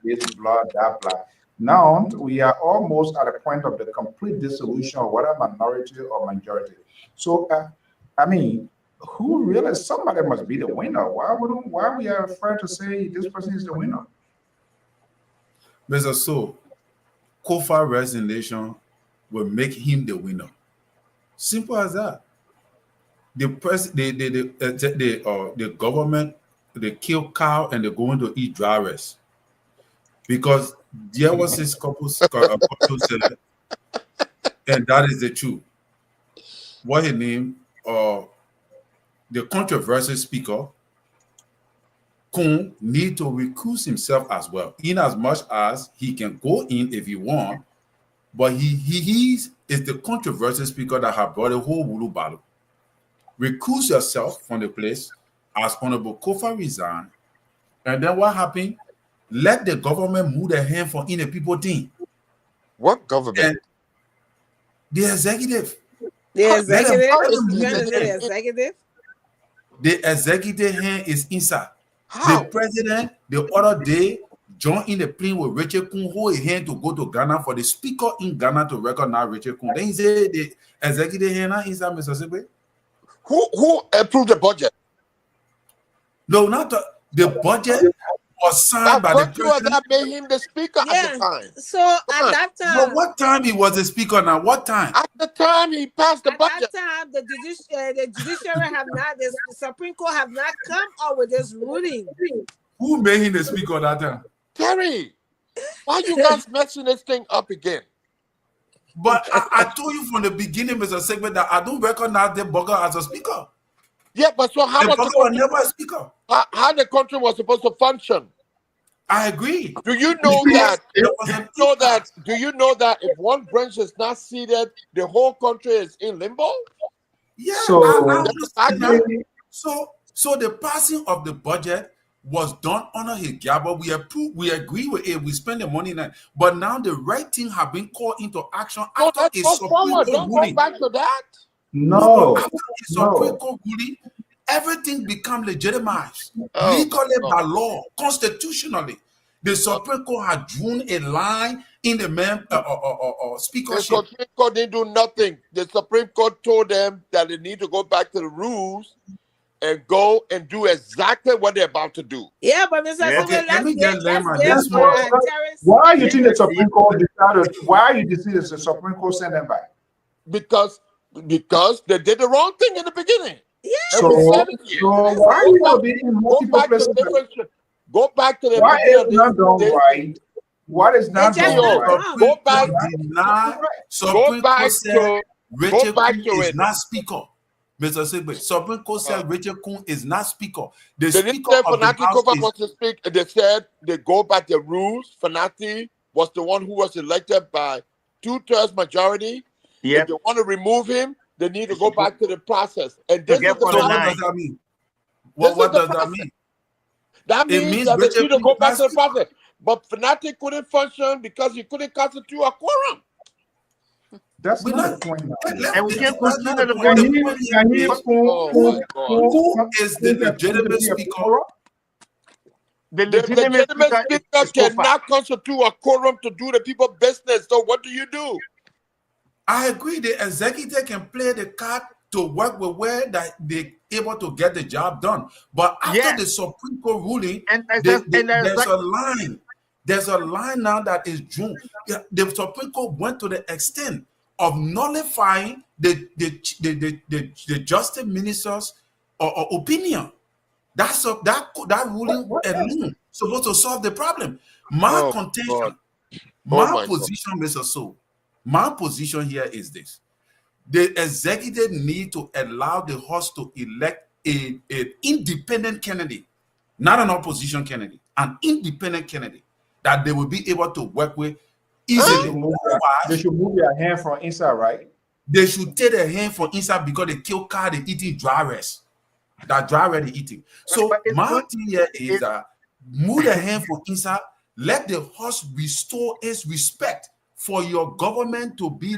this blah, blah, blah. Now we are almost at a point of the complete dissolution of whether minority or majority. So, I mean, who really? Somebody must be the winner. Why we are afraid to say this person is the winner? Mr. So, Kofa resignation will make him the winner. Simple as that. The government, they kill cow and they're going to eat dry rice. Because there was this couple said, and that is the truth. What he named the controversial speaker, Kun, need to recuse himself as well, in as much as he can go in if he want, but he is the controversial speaker that have brought a whole Wulu battle. Recuse yourself from the place as Honorable Kofa resigned, and then what happened? Let the government move their hand for in the people thing. What government? And the executive. The executive? The executive? The executive hand is inside. How? The president, the other day, joined in the plane with Richard Kun, hold his hand to go to Ghana for the speaker in Ghana to recognize Richard Kun. Then he said the executive hand inside Mississippi. Who approved the budget? No, not the budget was signed by the president. That made him the speaker at the time. So at that time, but what time he was the speaker now? What time? At the time he passed the budget. At that time, the judiciary have not, the Supreme Court have not come up with this ruling. Who made him the speaker that time? Terry, why you guys messing this thing up again? But I told you from the beginning, Mr. Segment, that I don't recognize the bugger as a speaker. Yeah, but so how the bugger was never a speaker. How the country was supposed to function? I agree. Do you know that? Do you know that if one branch is not seated, the whole country is in limbo? Yeah. So, so the passing of the budget was done under his gabba. We approve. We agree with it. We spend the money now. But now the right thing have been called into action after a Supreme Court ruling. Don't go back to that. No. After a Supreme Court ruling, everything become legitimized legally by law, constitutionally. The Supreme Court had drawn a line in the speakership. The Supreme Court didn't do nothing. The Supreme Court told them that they need to go back to the rules and go and do exactly what they're about to do. Yeah, but Mr. Why you think the Supreme Court decided? Why you think the Supreme Court sent them back? Because they did the wrong thing in the beginning. Yeah. So why are you being multiple places? Go back to the why is not done right? What is not done right? Go back. Supreme Court said Richard Kun is not speaker. Mr. Sigbe, Supreme Court said Richard Kun is not speaker. The speaker of the House was to speak. They said they go by the rules. Fanati was the one who was elected by 2/3 majority. Yep. If they want to remove him, they need to go back to the process. And this is what does that mean? What does that mean? That means that they need to go back to the process. But Fanati couldn't function because he couldn't constitute a quorum. That's not the point. And we can't consider the who is the legitimate speaker? The legitimate speaker cannot constitute a quorum to do the people business. So what do you do? I agree. The executive can play the card to work with where that they're able to get the job done. But after the Supreme Court ruling, there's a line. There's a line now that is drawn. The Supreme Court went to the extent of nullifying the justice minister's opinion. That ruling alone supposed to solve the problem. My contention, my position, Mr. So, my position here is this: the executive need to allow the House to elect an independent candidate, not an opposition candidate, an independent candidate that they will be able to work with easily. They should move their hand from inside, right? They should take their hand from inside because they kill car, they eating dry rice. That dry rice they eating. So my thing here is that move their hand from inside, let the House restore its respect for your government to be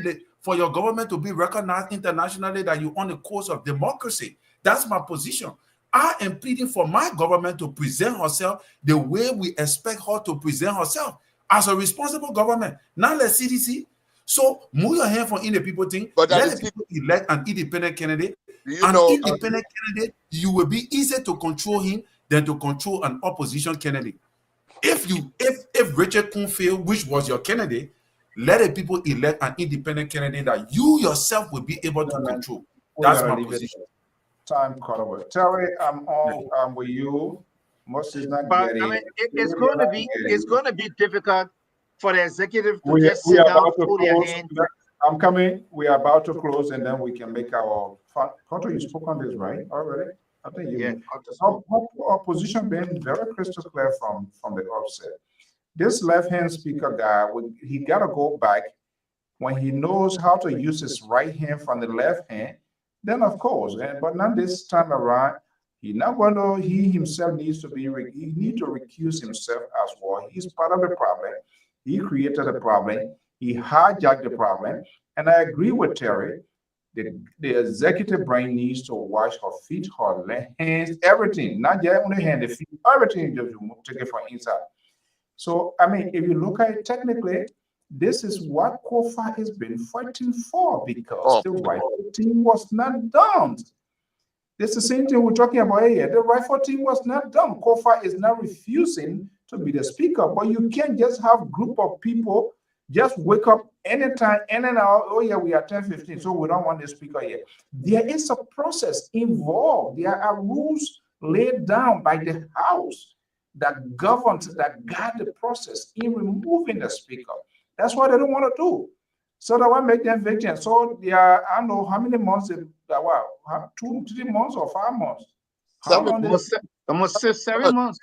recognized internationally that you're on the course of democracy. That's my position. I am pleading for my government to present herself the way we expect her to present herself as a responsible government, not like CDC. So move your hand from in the people thing. But let the people elect an independent candidate. Independent candidate, you will be easier to control him than to control an opposition candidate. If Richard Kun failed, which was your candidate, let the people elect an independent candidate that you yourself will be able to control. That's my position. Time cut over. Terry, I'm with you. Most is not getting. I mean, it's going to be difficult for the executive to just sit down, hold their hand. I'm coming. We are about to close, and then we can make our. Conto, you spoke on this, right? Already? I think you. Yeah. Our position been very crystal clear from the offset. This left-hand speaker guy, he got to go back when he knows how to use his right hand from the left hand. Then, of course, but not this time around. He not going to. He himself needs to be. He need to recuse himself as well. He's part of the problem. He created the problem. He hijacked the problem. And I agree with Terry. The executive branch needs to wash her feet, her hands, everything, not just only hand, the feet, everything just take it from inside. So, I mean, if you look at it technically, this is what Kofa has been fighting for because the rifle team was not done. This is the same thing we're talking about here. The rifle team was not done. Kofa is not refusing to be the speaker, but you can't just have a group of people just wake up anytime, in and out. Oh, yeah, we are 10:15, so we don't want the speaker here. There is a process involved. There are rules laid down by the House that governs, that guide the process in removing the speaker. That's what they don't want to do. So that will make them victims. So yeah, I don't know how many months, 2, 3 months or 5 months? Almost 7 months.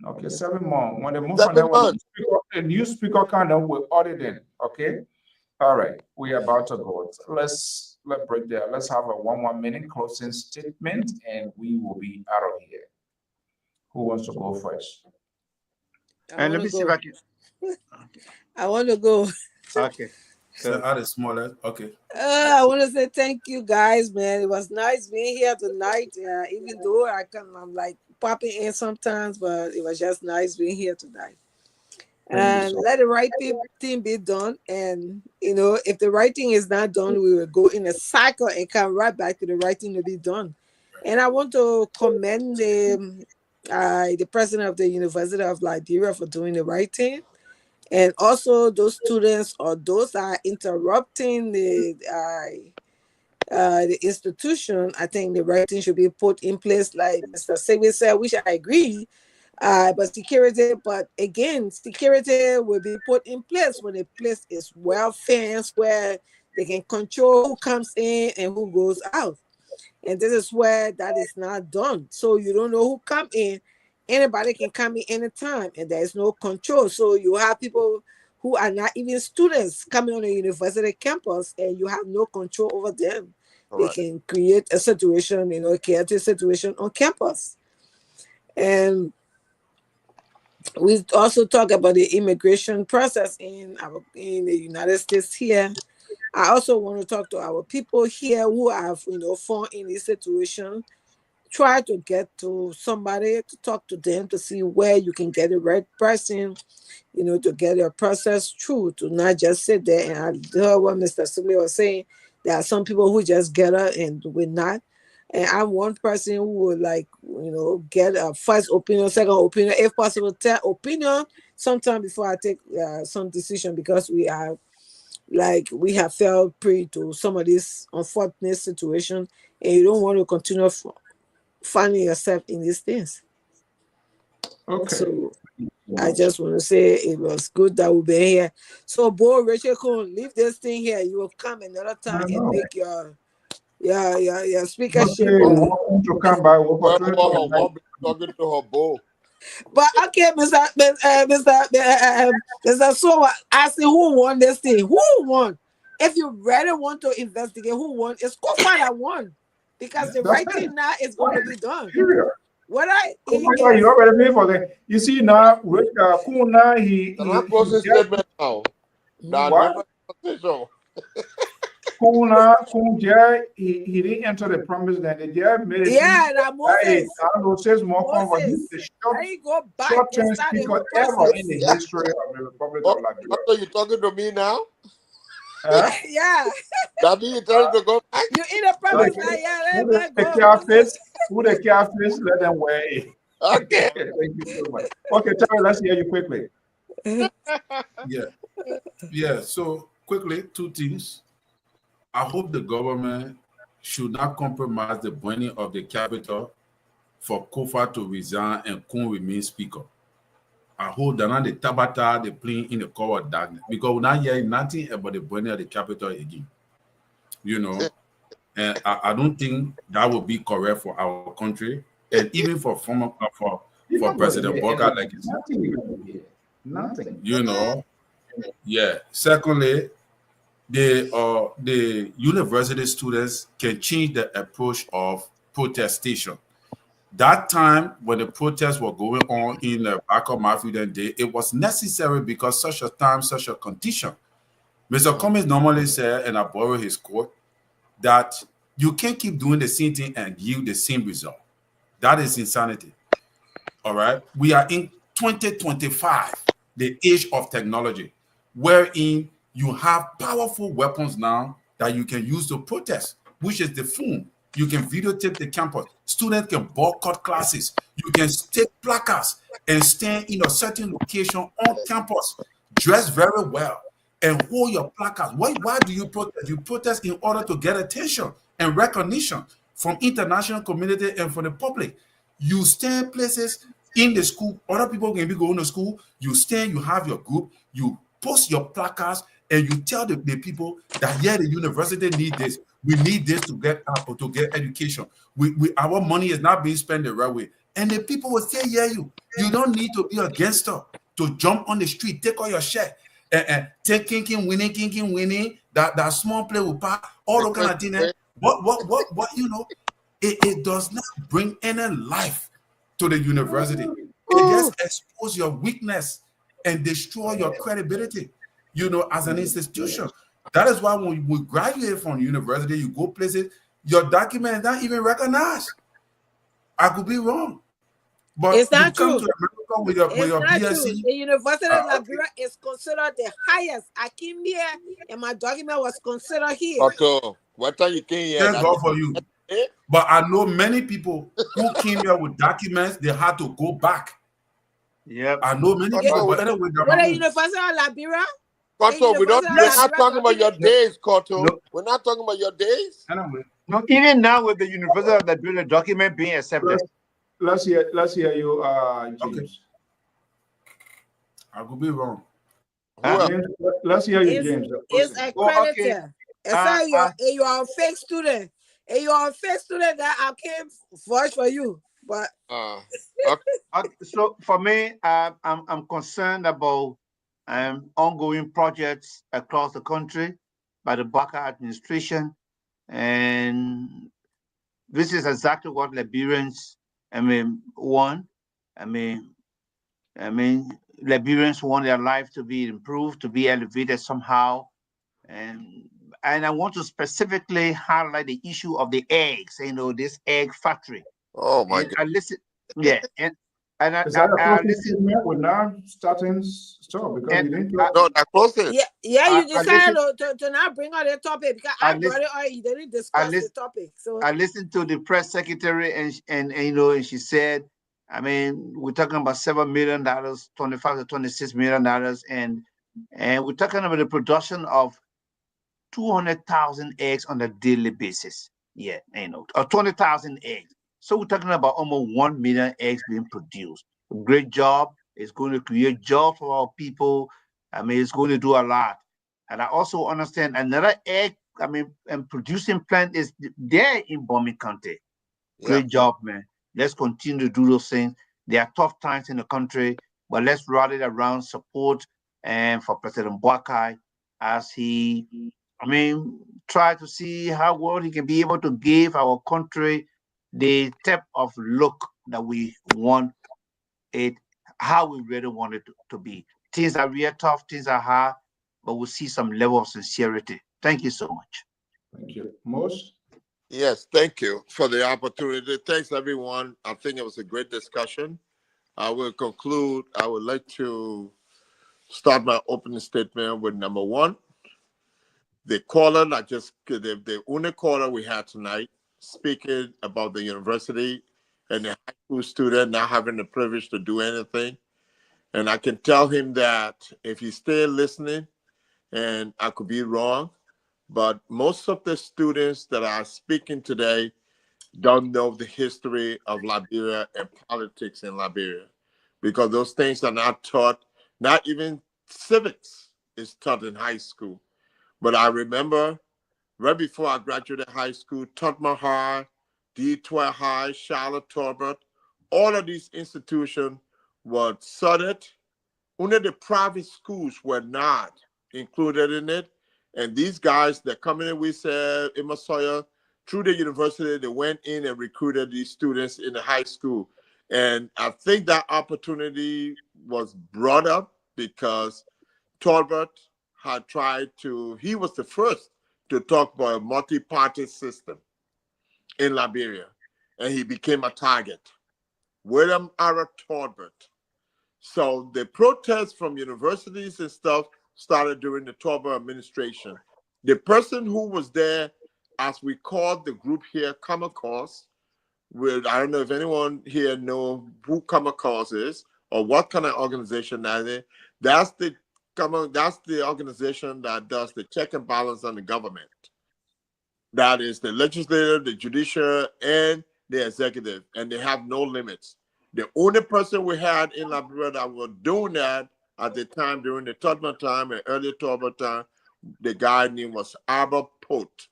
Okay, 7 months. When they move from there, a new speaker kind of will audit in. Okay. All right. We are about to go. So let's break there. Let's have a 1 minute closing statement and we will be out of here. Who wants to go first? And let me see if I can. I want to go. Okay. So add a smaller. Okay. I want to say thank you guys, man. It was nice being here tonight. Even though I'm like popping in sometimes, but it was just nice being here tonight. And let the right thing be done. And if the right thing is not done, we will go in a cycle and come right back to the right thing to be done. And I want to commend the president of the University of Liberia for doing the right thing. And also those students or those that are interrupting the institution, I think the right thing should be put in place, like Mr. Segwe said, which I agree. But security will be put in place when the place is well fenced, where they can control who comes in and who goes out. And this is where that is not done. So you don't know who come in. Anybody can come in anytime, and there is no control. So you have people who are not even students coming on a university campus, and you have no control over them. They can create a situation, a chaotic situation on campus. And we also talk about the immigration process in the United States here. I also want to talk to our people here who have, fallen in this situation. Try to get to somebody to talk to them to see where you can get the right person, to get your process through, to not just sit there. And I heard what Mr. Sule was saying. There are some people who just get up and will not. And I'm one person who would get a first opinion, second opinion, if possible, third opinion sometime before I take some decision, because we have felt prey to some of this unfortunate situation, and you don't want to continue finding yourself in these things. Okay. So I just want to say it was good that we've been here. So, Bo, Rachel Kuhn, leave this thing here. You will come another time and make your speakership. To come by, talking to her, Bo. But okay, Mr. So I say, who won this thing? Who won? If you really want to investigate who won, it's Kofa that won. Because the right thing now is going to be done. What you already pay for that. You see now, Kuna, he statement now. What? Kuna, he didn't enter the promise land. The judge made it. Yeah, that Moses. I know says more convert. He's the short-term speaker ever in the history of the Republic of Liberia. Are you talking to me now? Yeah. That means you're trying to go back? You in a promise land, yeah. Who the careful, let them wear it. Okay. Thank you so much. Okay, Terry, let's hear you quickly. Yeah. So quickly, 2 things. I hope the government should not compromise the burning of the capital for Kofa to resign and Kun remain speaker. I hold down the Tabata, they playing in the cover of darkness because we're not hearing nothing about the burning of the capital again. You know, and I don't think that would be correct for our country, and even for former for President Walker, like you said. Nothing. You know, yeah. Secondly, the university students can change the approach of protestation. That time when the protests were going on in the back of my day, it was necessary because such a time, such a condition. Mr. Cummings normally said, and I borrow his quote, that you can't keep doing the same thing and give the same result. That is insanity. All right. We are in 2025, the age of technology, wherein you have powerful weapons now that you can use to protest, which is the phone. You can videotape the campus. Students can boycott classes. You can take placards and stand in a certain location on campus, dress very well, and hold your placards. Why do you protest? You protest in order to get attention and recognition from international community and from the public. You stand places in the school, other people can be going to school. You stand, you have your group, you post your placards, and you tell the people that yeah, the university need this. We need this to get up or to get education. Our money is not being spent the right way. And the people will say, yeah, you don't need to be a gangster to jump on the street, take all your shit, and take kinking, winning, that small play will pass, all the kind of thing. What, you know, it does not bring any life to the university. It just exposes your weakness and destroy your credibility, you know, as an institution. That is why when we graduate from university, you go places, your document is not even recognized. I could be wrong. But it's not you come true. to America with your BSc. True. The University of Liberia is considered the highest. I came here and my document was considered here. Otto, what time you came here? Thank God for you. But I know many people who came here with documents, they had to go back. Yep. I know many people, but anyway, what the University of Liberia? We're not talking about your days, Cotto. No. We're not talking about your days. Anyway. No, even now with the University of Liberia document being accepted. Let's hear you, James. Okay. I could be wrong. James, let's hear you, James. It's accredited. You are a fake student. And you are a fake student that I can't vouch for you. But okay. So for me, I'm concerned about ongoing projects across the country by the Barker administration, and this is exactly what Liberians, want. Liberians want their life to be improved, to be elevated somehow, and I want to specifically highlight the issue of the eggs. You know, this egg factory. Oh my God! I listen. Yeah, and I listen. We're now starting store because you didn't. No, that closing. Yeah, you decided to not bring out the topic because I brought it out. You didn't discuss the topic. So I listened to the press secretary, and you know, and she said, we're talking about $7 million, $25 to $26 million, and we're talking about the production of 200,000 eggs on a daily basis. Yeah, you know, or 20,000 eggs. So we're talking about almost 1 million eggs being produced. Great job. It's going to create jobs for our people. It's going to do a lot. And I also understand another egg, and producing plant is there in Bomi County. Great job, man. Let's continue to do those things. There are tough times in the country, but let's rally around support and for President Boakai as he, try to see how well he can be able to give our country the type of look that we want it, how we really want it to be. Things are real tough, things are hard, but we'll see some level of sincerity. Thank you so much. Thank you. Most? Yes, thank you for the opportunity. Thanks, everyone. I think it was a great discussion. I will conclude. I would like to start my opening statement with number one. The caller the only caller we had tonight speaking about the university and the high school student not having the privilege to do anything. And I can tell him that if he's still listening, and I could be wrong, but most of the students that are speaking today don't know the history of Liberia and politics in Liberia. because those things are not taught. Not even civics is taught in high school. But I remember right before I graduated high school, Tottenham High, D12 High, Charlotte Talbot, all of these institutions were studied. Only the private schools were not included in it. And these guys that come in, we said, Emma Sawyer, through the university, they went in and recruited these students in the high school. And I think that opportunity was brought up because Talbot had tried to, he was the first to talk about a multi-party system in Liberia. And he became a target. William R. Talbot. So the protests from universities and stuff started during the Talbot administration. The person who was there, as we called the group here, Common Cause, I don't know if anyone here know who Common Cause is or what kind of organization that is. That's the organization that does the check and balance on the government. That is the legislature, the judicial, and the executive, and they have no limits. The only person we had in Liberia that was doing that at the time, during the Tottenham time and early Tottenham time, the guy name was Albert Pote.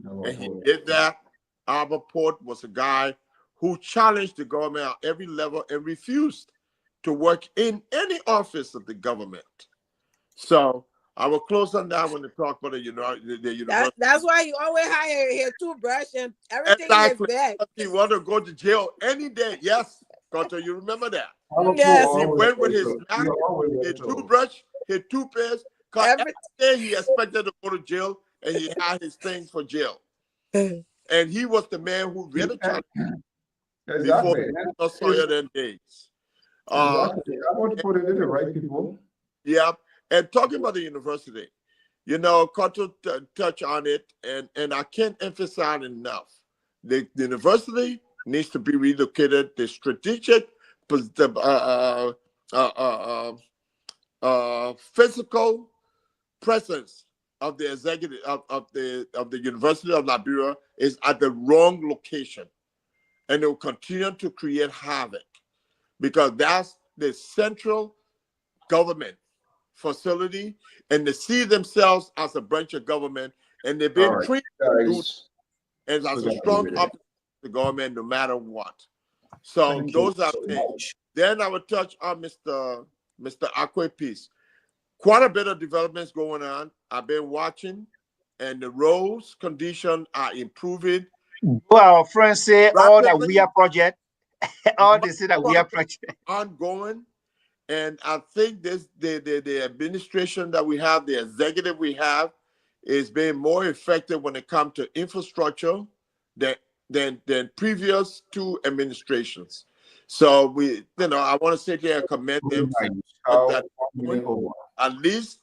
And he did that. Albert Pote was a guy who challenged the government at every level and refused to work in any office of the government. So I will close on that when they talk about the university. That's why you always hire your toothbrush and everything Exactly. is bad. He wanted to go to jail any day. Yes, Carter, you remember that? Yes. He went with his Mac, his toothbrush, his toothpaste. Every day he expected to go to jail, and he had his things for jail. And he was the man who really challenged before Sawyer them days. Exactly. I want to put it in the right people. Yeah. And talking about the university, Carter touched on it, and I can't emphasize enough. The university needs to be relocated. The strategic physical presence of the executive of the University of Liberia is at the wrong location, and it will continue to create havoc because that's the central government facility, and they see themselves as a branch of government, and they've been treated as a strong opposition to the government no matter what. So those are things. Then I will touch on Mr. Akwe piece. Quite a bit of developments going on. I've been watching, and the roads condition are improving. Well, our friends say all that we are project, all they say that we are project ongoing. And I think the administration that we have, the executive we have, is being more effective when it comes to infrastructure than previous two administrations. So I want to sit here and commend them for that. At least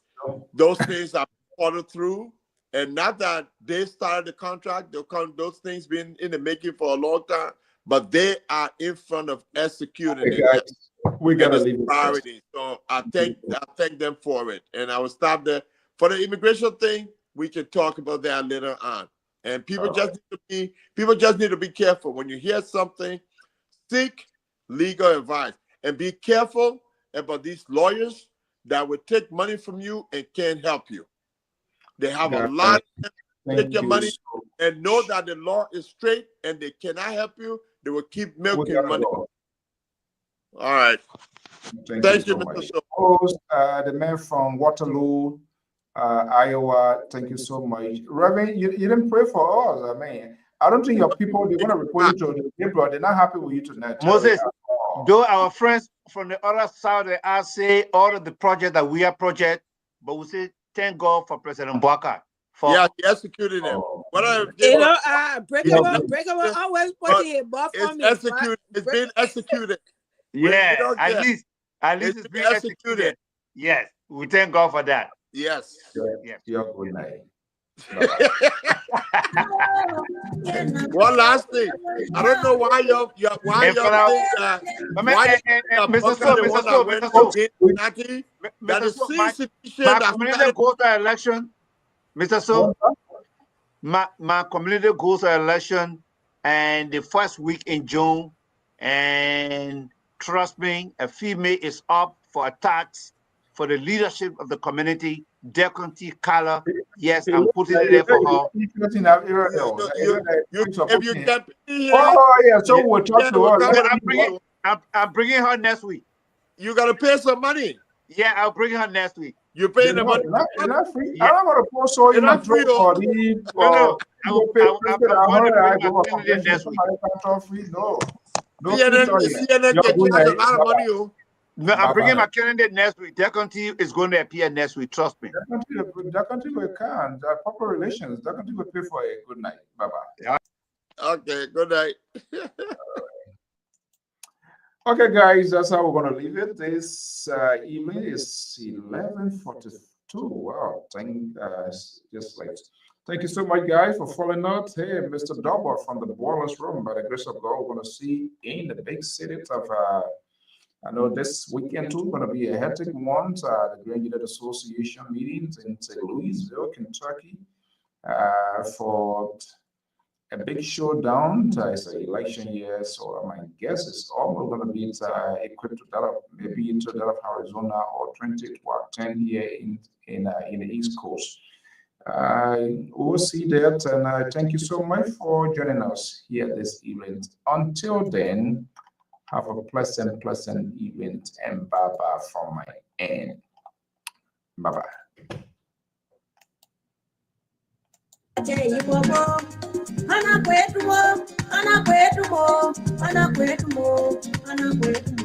those things are followed through, and not that they started the contract. Those things been in the making for a long time, but they are in front of executing it. We gotta leave it priority. So I thank them for it, and I will stop there. For the immigration thing, we can talk about that later on. And people just need to be careful when you hear something. Seek legal advice and be careful about these lawyers that will take money from you and can't help you. They have a lot of take your money and know that the law is straight and they cannot help you. They will keep milking money. All right. Thank you, Mr. The man from Waterloo, Iowa. Thank you so much. Reverend, you didn't pray for us. I mean, I don't think your people, they want to report you to the neighbor. They're not happy with you tonight. Moses, though our friends from the other side, they are say all of the project that we are project, but we say thank God for President Bwaka. Yeah, he executed them. Breakable always put it above for me. It's been executed. Yeah, at least it's been executed. Yes, we thank God for that. Yes. Yes. Good night. One last thing. I don't know why y'all think that my community goes to election. Mr. So, my community goes to election and the first week in June, and trust me, a female is up for attacks for the leadership of the community. Deputy color, yes, I'm putting it there for her. If you can here, yeah, so we'll talk to her. I'm bringing her next week. You gotta pay some money. Yeah, I'll bring her next week. You paying the money? Is that free? Yeah. I don't want to post all you It's not free, for No, the I'm going to bring my candidate next week. No. CNN can charge a lot of money. No, I'm bringing my candidate next week. Their country is going to appear next week. Trust me. That country will can. Proper relations. That country will pay for a good night. Bye-bye. Okay, good night. Okay, guys, that's how we're going to leave it. This evening is 11:42. Wow, just late. Thank you so much, guys, for following us. Hey, Mr. Double from the Boilers Room. By the grace of God, we're going to see in the big city of, I know this weekend too going to be a hectic one. The Grand United Association meetings in St. Louisville, Kentucky, for a big showdown. It's an election year, so my guess is almost going to be equipped to that of maybe into that of Arizona or 2010 here in the East Coast. We'll see that, and thank you so much for joining us here this evening. Until then, have a pleasant evening, and bye-bye from my end. Bye-bye. Ana kwetu mo, ana kwetu mo, ana kwetu mo, ana kwetu mo.